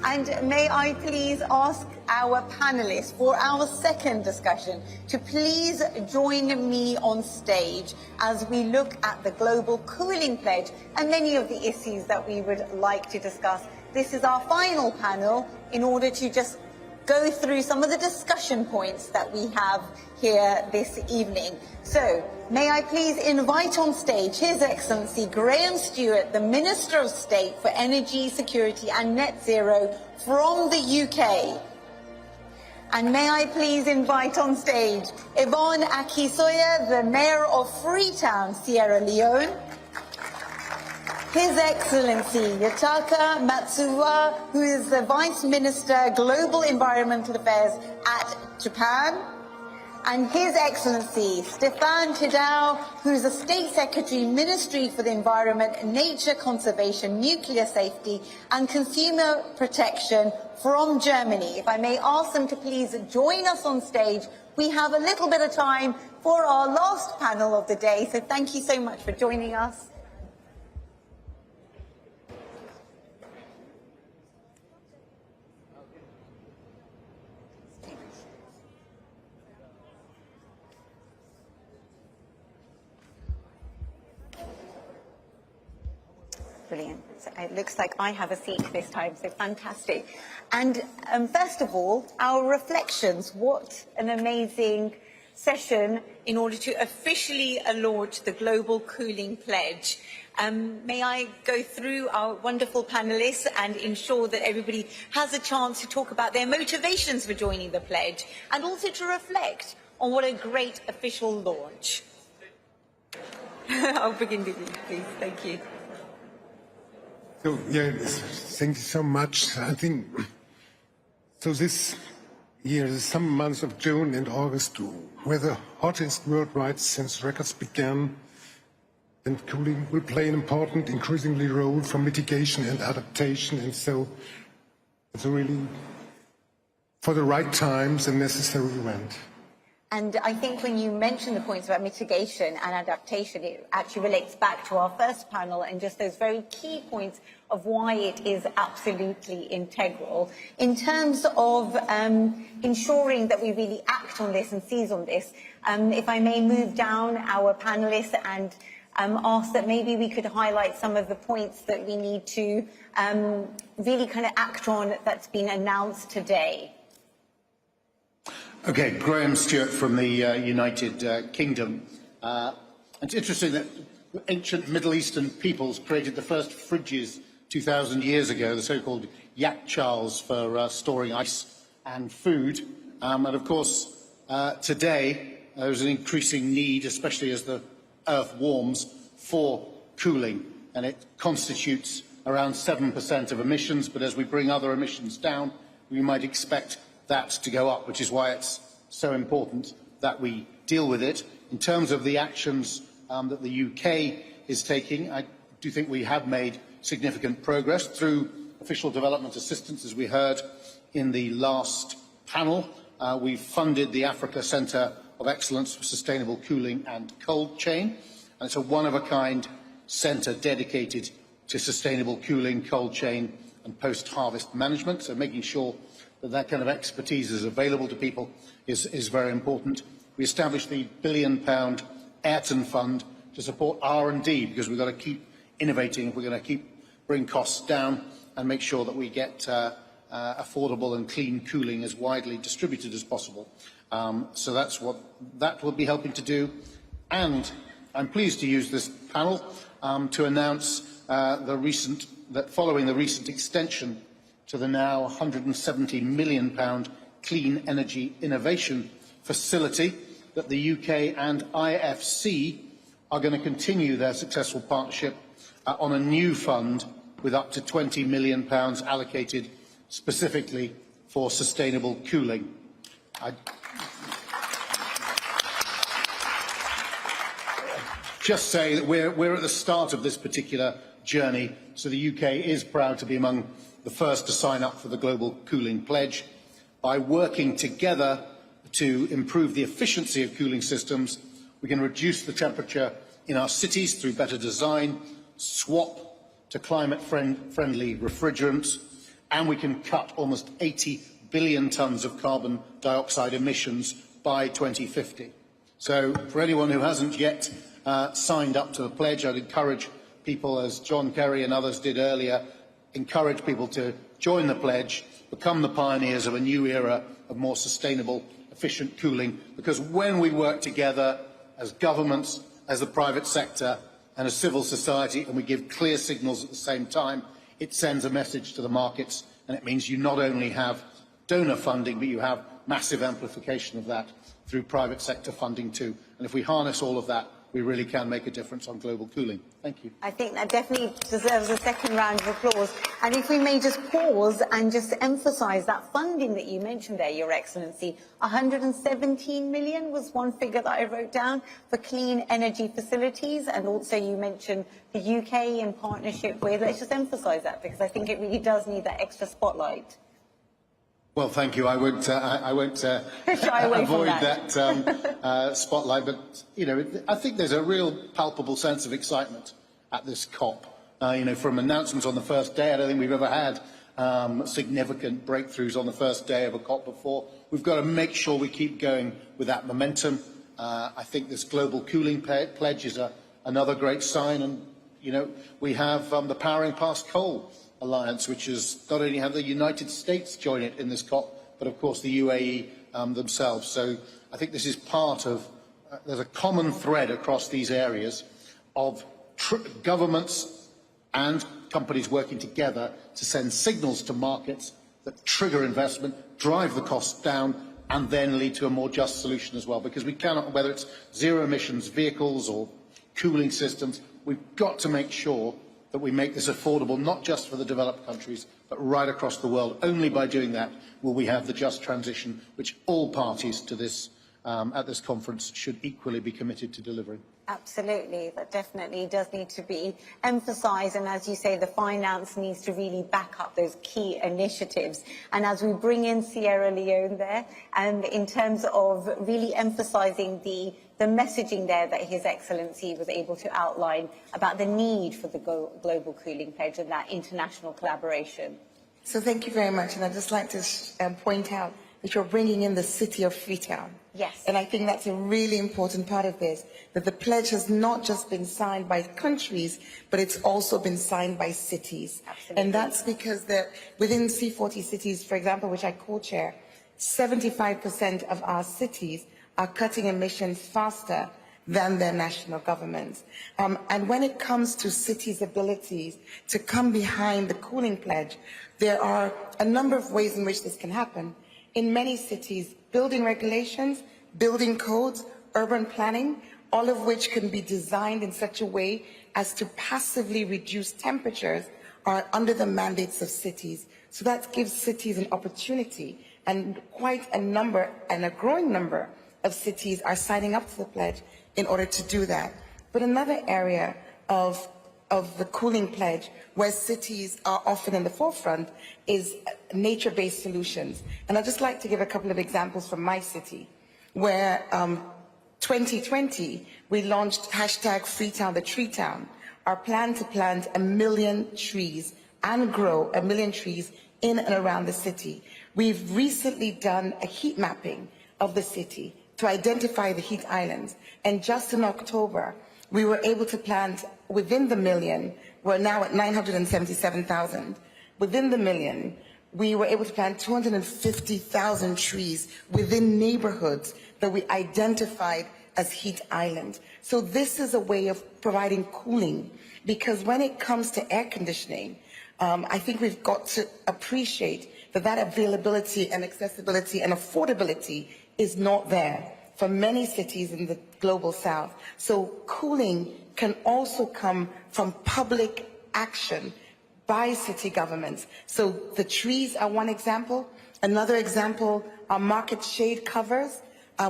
A: And may I please ask our panelists for our second discussion to please join me on stage as we look at the Global Cooling Pledge and many of the issues that we would like to discuss. This is our final panel in order to just go through some of the discussion points that we have here this evening. So, may I please invite on stage His Excellency Graham Stewart, the Minister of State for Energy, Security and Net Zero from the UK. And may I please invite on stage Yvonne Akisoya, the Mayor of Freetown, Sierra Leone. His Excellency Yutaka Matsuwa, who is the Vice Minister, Global Environmental Affairs at Japan. And His Excellency Stefan Tidau, who is the State Secretary, Ministry for the Environment, Nature Conservation, Nuclear Safety and Consumer Protection from Germany. If I may ask them to please join us on stage. We have a little bit of time for our last panel of the day, so thank you so much for joining us. Brilliant. So it looks like I have a seat this time, so fantastic. And first of all, our reflections. What an amazing session in order to officially launch the Global Cooling Pledge. May I go through our wonderful panelists and ensure that everybody has a chance to talk about their motivations for joining the pledge and also to reflect on what a great official launch. I'll begin with you, please. Thank you.
I: So, yeah, thank you so much. I think, so this year, the summer months of June and August were the hottest worldwide since records began, and cooling will play an important, increasingly role for mitigation and adaptation, and so it's really, for the right times, a necessary event.
A: And I think when you mention the points about mitigation and adaptation, it actually relates back to our first panel and just those very key points of why it is absolutely integral. In terms of ensuring that we really act on this and seize on this, if I may move down our panelists and ask that maybe we could highlight some of the points that we need to really kind of act on that's been announced today.
J: Okay, Graham Stewart from the United Kingdom. It's interesting that ancient Middle Eastern peoples created the first fridges 2,000 years ago, the so-called yak chals for storing ice and food. And of course, today there's an increasing need, especially as the Earth warms, for cooling. And it constitutes around 7% of emissions, but as we bring other emissions down, we might expect that to go up, which is why it's so important that we deal with it. In terms of the actions that the UK is taking, I do think we have made significant progress through official development assistance, as we heard in the last panel. We've funded the Africa Centre of Excellence for Sustainable Cooling and Cold Chain, and it's a one-of-a-kind centre dedicated to sustainable cooling, cold chain and post-harvest management, so making sure that kind of expertise is available to people is very important. We established the £1 billion Ayrton Fund to support R&D, because we've got to keep innovating, we're going to bring costs down and make sure that we get affordable and clean cooling as widely distributed as possible. So that's what that will be helping to do. And I'm pleased to use this panel to announce that following the recent extension to the now £170 million Clean Energy Innovation Facility, that the UK and IFC are going to continue their successful partnership on a new fund with up to £20 million allocated specifically for sustainable cooling. Just say that we're at the start of this particular journey, so the UK is proud to be among the first to sign up for the Global Cooling Pledge. By working together to improve the efficiency of cooling systems, we can reduce the temperature in our cities through better design, swap to climate-friendly refrigerants, and we can cut almost 80 billion tonnes of carbon dioxide emissions by 2050. So for anyone who hasn't yet signed up to the pledge, I'd encourage people, as John Kerry and others did earlier, encourage people to join the pledge become the pioneers of a new era of more sustainable, efficient cooling, because when we work together as governments, as the private sector and as civil society, and we give clear signals at the same time, it sends a message to the markets, and it means you not only have donor funding, but you have massive amplification of that through private sector funding too. And if we harness all of that, we really can make a difference on global cooling. Thank you.
A: I think that definitely deserves a second round of applause. And if we may just pause and just emphasise that funding that you mentioned there, Your Excellency, 117 million was one figure that I wrote down for clean energy facilities. And also you mentioned the UK in partnership with, let's just emphasise that, because I think it really does need that extra spotlight.
J: Well, thank you. I won't avoid that spotlight, but I think there's a real palpable sense of excitement at this COP. From announcements on the first day, I don't think we've ever had significant breakthroughs on the first day of a COP before. We've got to make sure we keep going with that momentum. I think this global cooling pledge is another great sign, and we have the Powering Past Coal Alliance, which has not only had the United States join it in this COP, but of course the UAE themselves. So I think this is part of, there's a common thread across these areas of governments and companies working together to send signals to markets that trigger investment, drive the costs down, and then lead to a more just solution as well. Because we cannot, whether it's zero emissions vehicles or cooling systems, we've got to make sure that we make this affordable, not just for the developed countries, but right across the world. Only by doing that will we have the just transition, which all parties to this, at this conference should equally be committed to delivering.
A: Absolutely, that definitely does need to be emphasised, and as you say, the finance needs to really back up those key initiatives. And as we bring in Sierra Leone there, and in terms of really emphasising the messaging there that His Excellency was able to outline about the need for the global cooling pledge and that international collaboration.
K: So thank you very much, and I'd just like to point out that you're bringing in the city of Freetown.
A: Yes.
K: And I think that's a really important part of this, that the pledge has not just been signed by countries, but it's also been signed by cities.
A: Absolutely.
K: And that's because within C40 cities, for example, which I co-chair, 75% of our cities are cutting emissions faster than their national governments. And when it comes to cities' abilities to come behind the cooling pledge, there are a number of ways in which this can happen. In many cities, building regulations, building codes, urban planning, all of which can be designed in such a way as to passively reduce temperatures, are under the mandates of cities. So that gives cities an opportunity, and quite a number, and a growing number, of cities are signing up to the pledge in order to do that. But another area of the cooling pledge, where cities are often in the forefront, is nature-based solutions. And I'd just like to give a couple of examples from my city, where 2020, we launched #Freetown the Tree Town, our plan to plant 1 million trees and grow 1 million trees in and around the city. We've recently done a heat mapping of the city to identify the heat islands. And just in October, we were able to plant within the million, we're now at 977,000. Within the million, we were able to plant 250,000 trees within neighborhoods that we identified as heat islands. So this is a way of providing cooling, because when it comes to air conditioning, I think we've got to appreciate that availability and accessibility and affordability is not there for many cities in the global south. So cooling can also come from public action by city governments. So the trees are one example. Another example are market shade covers,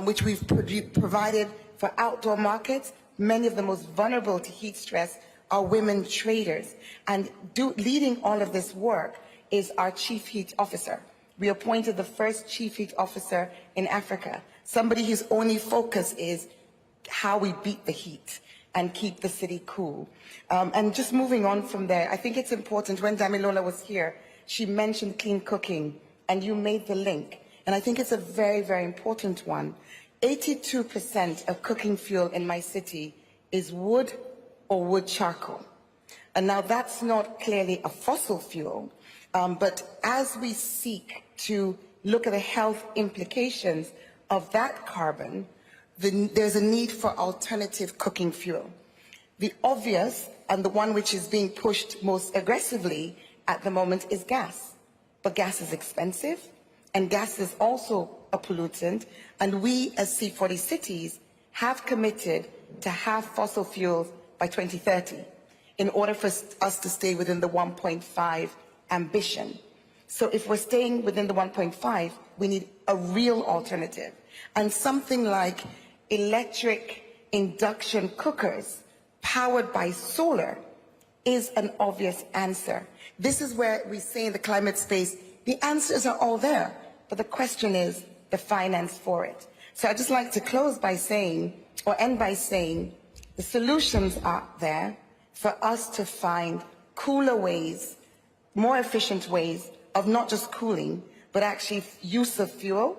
K: which we've provided for outdoor markets. Many of the most vulnerable to heat stress are women traders. And leading all of this work is our chief heat officer. We appointed the first chief heat officer in Africa, somebody whose only focus is how we beat the heat and keep the city cool. And just moving on from there, I think it's important, when Damilola was here, she mentioned clean cooking, and you made the link. And I think it's a very, very important one. 82% of cooking fuel in my city is wood or wood charcoal. And now that's not clearly a fossil fuel, But as we seek to look at the health implications of that carbon, there's a need for alternative cooking fuel. The obvious, and the one which is being pushed most aggressively at the moment, is gas. But gas is expensive, and gas is also a pollutant, and we as C40 cities have committed to have fossil fuels by 2030 in order for us to stay within the 1.5 ambition. So if we're staying within the 1.5, we need a real alternative. And something like electric induction cookers powered by solar is an obvious answer. This is where we say in the climate space, the answers are all there, but the question is the finance for it. So I'd just like to close by saying, or end by saying, the solutions are there for us to find cooler ways, more efficient ways of not just cooling, but actually use of fuel.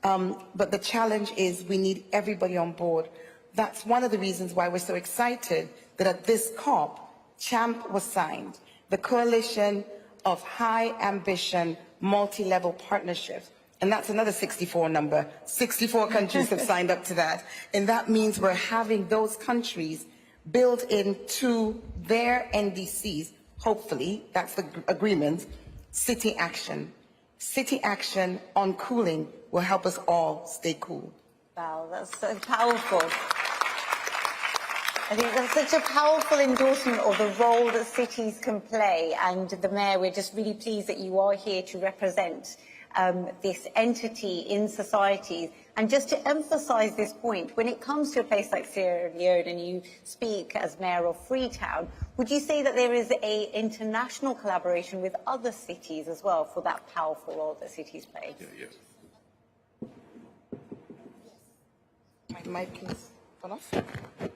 K: But the challenge is we need everybody on board. That's one of the reasons why we're so excited that at this COP, CHAMP was signed, the Coalition of High Ambition Multi-Level Partnerships. And that's another 64 number. 64 countries have signed up to that. And that means we're having those countries build into their NDCs, hopefully, that's the agreement, city action. City action on cooling will help us all stay cool.
A: Wow, that's so powerful. I think that's such a powerful endorsement of the role that cities can play. And the Mayor, we're just really pleased that you are here to represent this entity in society. And just to emphasise this point, when it comes to a place like Sierra Leone, and you speak as Mayor of Freetown, would you say that there is an international collaboration with other cities as well for that powerful role that cities play?
H: Yes.
K: My mic is off.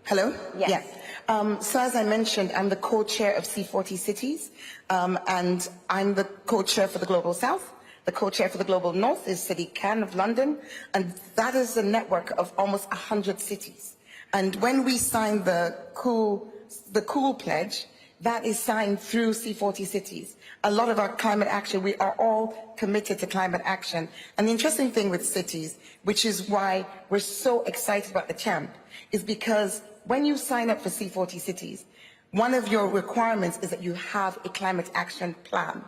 K: Hello?
A: Yes.
K: Yeah. So as I mentioned, I'm the co-chair of C40 Cities, and I'm the co-chair for the Global South. The co-chair for the Global North is City Can of London, and that is a network of almost 100 cities. And when we signed the Cool Pledge, that is signed through C40 Cities. A lot of our climate action, we are all committed to climate action. And the interesting thing with cities, which is why we're so excited about the CHAMP, is because when you sign up for C40 Cities, one of your requirements is that you have a climate action plan.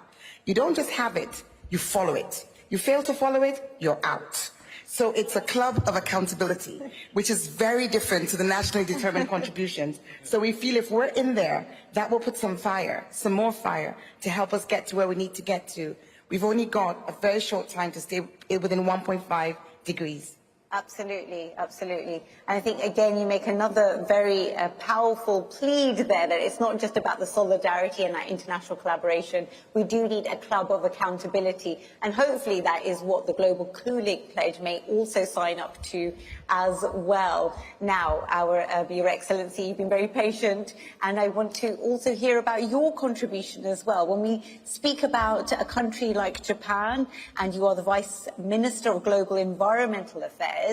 K: You don't just have it, you follow it. You fail to follow it, you're out. So it's a club of accountability, which is very different to the nationally determined contributions. So we feel if we're in there, that will put some fire, some more fire, to help us get to where we need to get to. We've only got a very short time to stay within 1.5 degrees.
A: Absolutely, absolutely. And I think, again, you make another very powerful plead there, that it's not just about the solidarity and that international collaboration. We do need a club of accountability. And hopefully that is what the Global Cooling Pledge may also sign up to as well. Now, Your Excellency, you've been very patient, and I want to also hear about your contribution as well. When we speak about a country like Japan, and you are the Vice Minister of Global Environmental Affairs,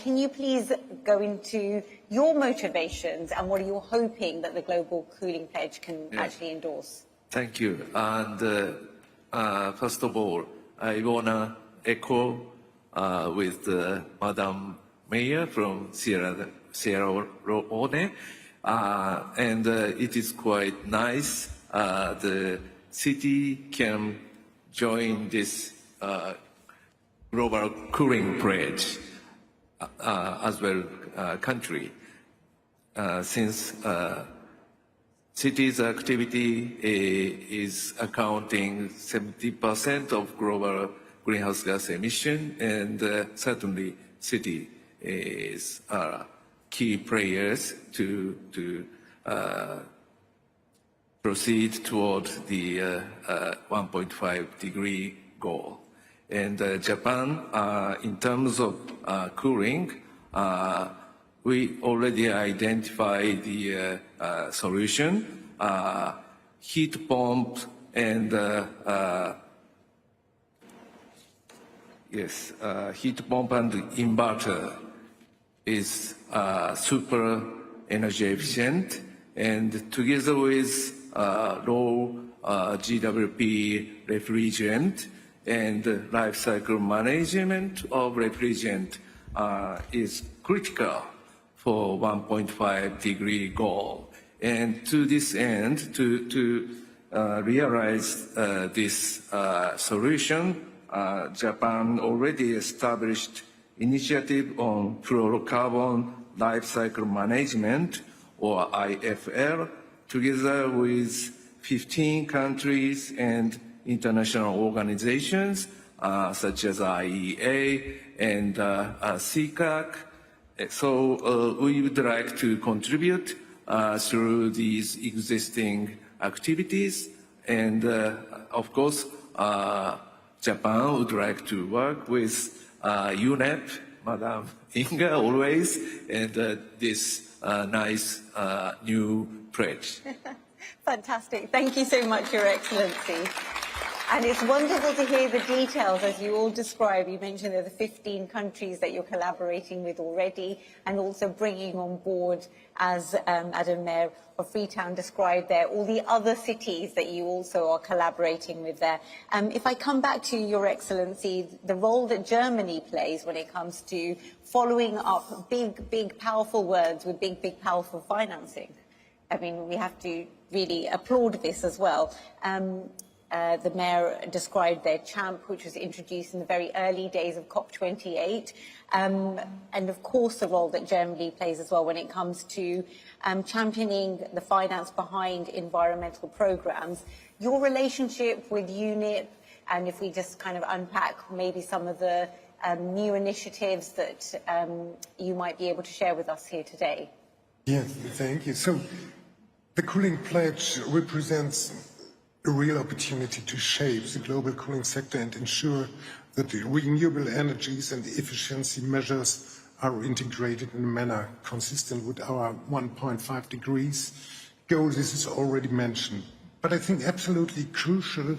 A: can you please go into your motivations and what are you hoping that the Global Cooling Pledge can actually endorse?
L: Thank you. And first of all, I want to echo with Madam Mayor from Sierra Leone, and it is quite nice the city can join this global cooling pledge as well country, since cities' activity is accounting 70% of global greenhouse gas emission, and certainly city is key players to proceed toward the 1.5 degree goal. And Japan, in terms of cooling, we already identified the solution. Heat pump and heat pump and inverter is super energy efficient, and together with low GWP refrigerant, and life cycle management of refrigerant is critical for 1.5 degree goal. And to this end, to realize this solution, Japan already established initiative on fluorocarbon life cycle management, or IFL, together with 15 countries and international organizations such as IEA and CCAC. So we would like to contribute through these existing activities, and of course Japan would like to work with UNEP, Madam Inga, always, and this nice new pledge.
A: Fantastic. Thank you so much, Your Excellency. And it's wonderful to hear the details as you all describe. You mentioned there are the 15 countries that you're collaborating with already, and also bringing on board, as Madam Mayor of Freetown described there, all the other cities that you also are collaborating with there. If I come back to Your Excellency, the role that Germany plays when it comes to following up big, powerful words with big, powerful financing. I mean, we have to really applaud this as well. The Mayor described their CHAMP, which was introduced in the very early days of COP28, and of course the role that Germany plays as well when it comes to championing the finance behind environmental programs. Your relationship with UNEP, and if we just kind of unpack maybe some of the new initiatives that you might be able to share with us here today.
I: Yes, thank you. So the cooling pledge represents a real opportunity to shape the global cooling sector and ensure that the renewable energies and efficiency measures are integrated in a manner consistent with our 1.5 degrees goal. This is already mentioned. But I think absolutely crucial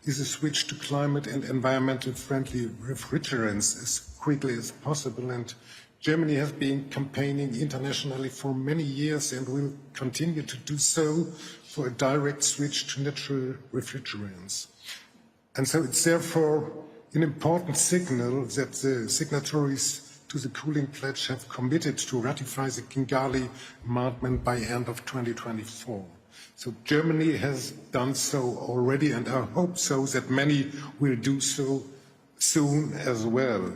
I: is a switch to climate and environmental friendly refrigerants as quickly as possible. And Germany has been campaigning internationally for many years and will continue to do so for a direct switch to natural refrigerants. And so it's therefore an important signal that the signatories to the cooling pledge have committed to ratify the Kigali Amendment by end of 2024. So Germany has done so already, and I hope so that many will do so soon as well.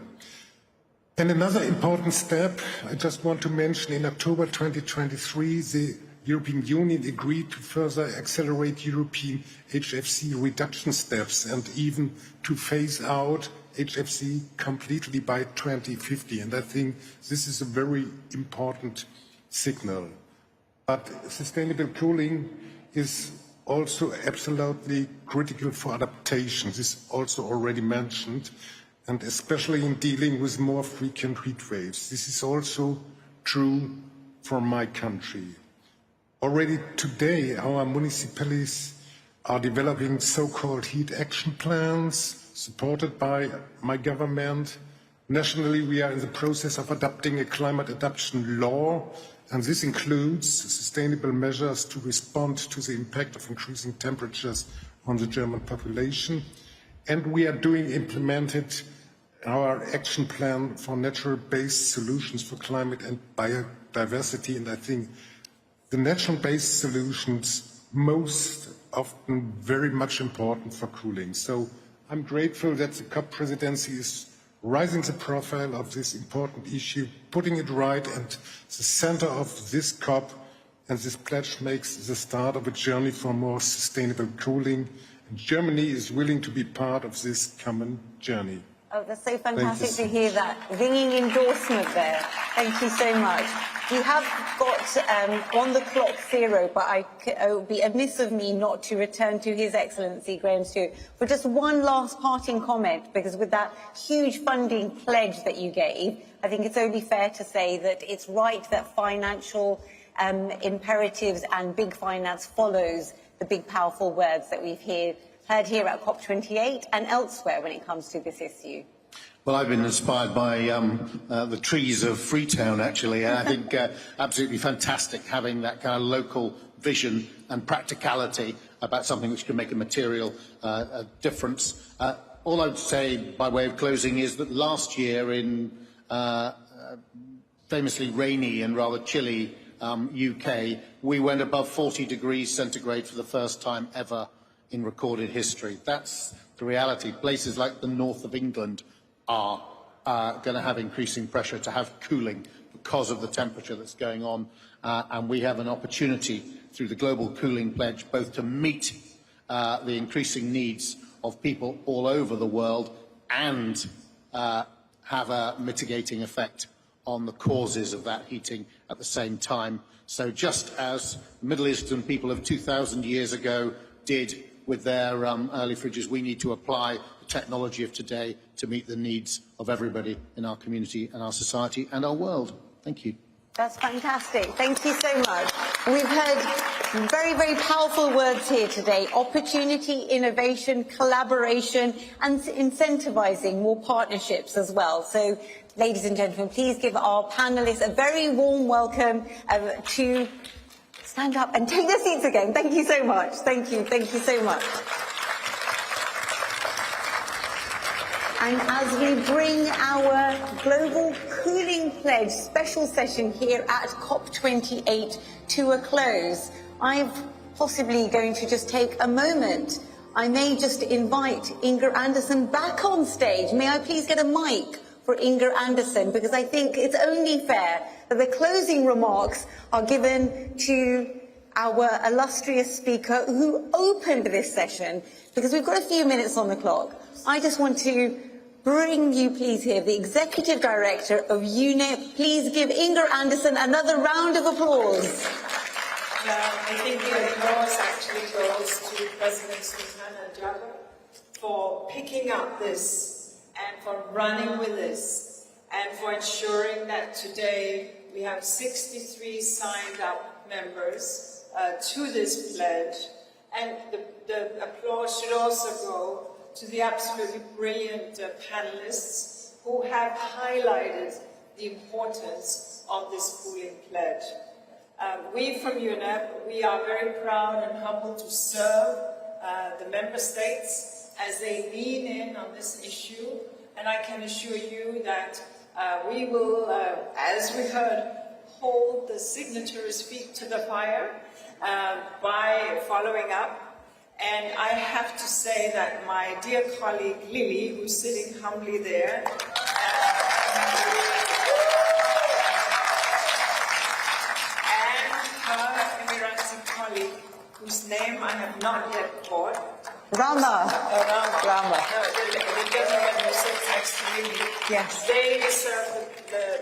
I: And another important step I just want to mention, in October 2023, the European Union agreed to further accelerate European HFC reduction steps and even to phase out HFC completely by 2050. And I think this is a very important signal. But sustainable cooling is also absolutely critical for adaptation. This is also already mentioned, and especially in dealing with more frequent heat waves. This is also true for my country. Already today, our municipalities are developing so-called heat action plans, supported by my government. Nationally, we are in the process of adopting a climate adaptation law, and this includes sustainable measures to respond to the impact of increasing temperatures on the German population. And we are implemented our action plan for natural-based solutions for climate and biodiversity, and I think the natural-based solutions most often very much important for cooling. So I'm grateful that the COP presidency is rising the profile of this important issue, putting it right at the center of this COP, and this pledge makes the start of a journey for more sustainable cooling. And Germany is willing to be part of this common journey.
A: Oh, that's so fantastic to hear that ringing endorsement there. Thank you so much. You have got on the clock 0, but it would be amiss of me not to return to His Excellency Graham Stewart for just one last parting comment, because with that huge funding pledge that you gave, I think it's only fair to say that it's right that financial imperatives and big finance follows the big powerful words that we've heard here at COP28 and elsewhere when it comes to this issue.
J: Well, I've been inspired by the trees of Freetown, actually. I think absolutely fantastic having that kind of local vision and practicality about something which can make a material difference. All I would say by way of closing is that last year in famously rainy and rather chilly UK, we went above 40 degrees centigrade for the first time ever in recorded history. That's the reality. Places like the north of England are going to have increasing pressure to have cooling because of the temperature that's going on, and we have an opportunity through the Global Cooling Pledge both to meet the increasing needs of people all over the world and have a mitigating effect on the causes of that heating at the same time. So just as the Middle Eastern people of 2,000 years ago did with their early fridges, we need to apply the technology of today to meet the needs of everybody in our community and our society and our world. Thank you.
A: That's fantastic. Thank you so much. We've heard very, very powerful words here today. Opportunity, innovation, collaboration, and incentivising more partnerships as well. So, ladies and gentlemen, please give our panellists a very warm welcome to stand up and take their seats again. Thank you so much. Thank you so much. And as we bring our Global Cooling Pledge special session here at COP28 to a close, I'm possibly going to just take a moment. I may just invite Inger Anderson back on stage. May I please get a mic for Inger Anderson, because I think it's only fair that the closing remarks are given to our illustrious speaker who opened this session, because we've got a few minutes on the clock. I just want to bring you, please, here, the Executive Director of UNEP. Please give Inger Anderson another round of applause.
B: I think the applause actually goes to President Sultan for picking up this and for running with this and for ensuring that today we have 63 signed up members to this pledge. And the applause should also go to the absolutely brilliant panelists who have highlighted the importance of this cooling pledge. We from UNEP, we are very proud and humbled to serve the member states as they lean in on this issue, and I can assure you that we will, as we heard, hold the signatories' feet to the fire by following up. And I have to say that my dear colleague Lily, who's sitting humbly there, and her Emirati colleague, whose name I have not yet caught.
A: Rama.
B: Rama. No, the gentleman who sits next to Lily.
A: Yes.
B: They deserve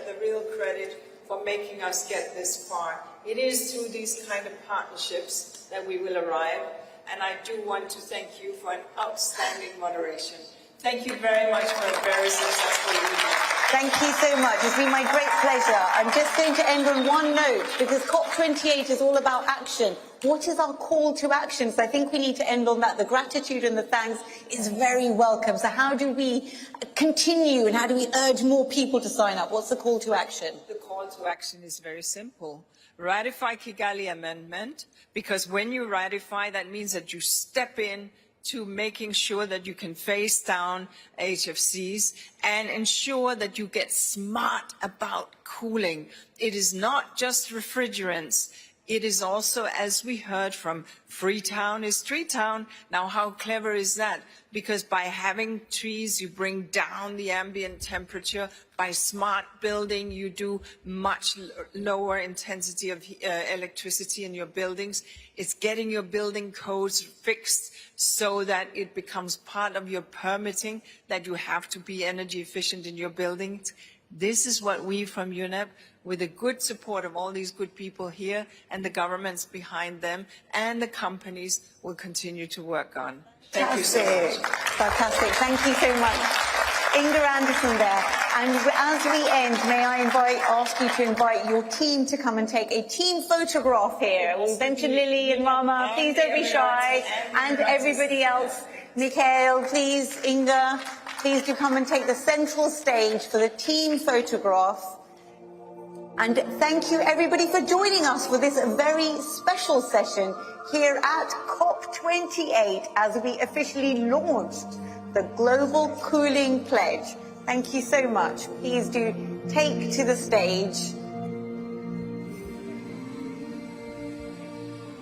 B: the real credit for making us get this far. It is through these kind of partnerships that we will arrive. And I do want to thank you for an outstanding moderation. Thank you very much for a very successful evening.
A: Thank you so much. It's been my great pleasure. I'm just going to end on one note, because COP28 is all about action. What is our call to action? So I think we need to end on that. The gratitude and the thanks is very welcome. So how do we continue and how do we urge more people to sign up? What's the call to action?
B: The call to action is very simple. Ratify Kigali Amendment, because when you ratify, that means that you step in to making sure that you can phase down HFCs and ensure that you get smart about cooling. It is not just refrigerants. It is also, as we heard from Freetown is Treetown. Now, how clever is that? Because by having trees, you bring down the ambient temperature. By smart building, you do much lower intensity of electricity in your buildings. It's getting your building codes fixed so that it becomes part of your permitting, that you have to be energy efficient in your buildings. This is what we from UNEP, with the good support of all these good people here and the governments behind them and the companies, will continue to work on. Thank you so much.
A: Fantastic. Thank you so much. Inger Anderson there. And as we end, may I ask you to invite your team to come and take a team photograph here. We'll mention Lily and Rama. Please don't be shy. And everybody else. Mikhail, please, Inger, please do come and take the central stage for the team photograph. And thank you everybody for joining us for this very special session here at COP28 as we officially launched the Global Cooling Pledge. Thank you so much. Please do take to the stage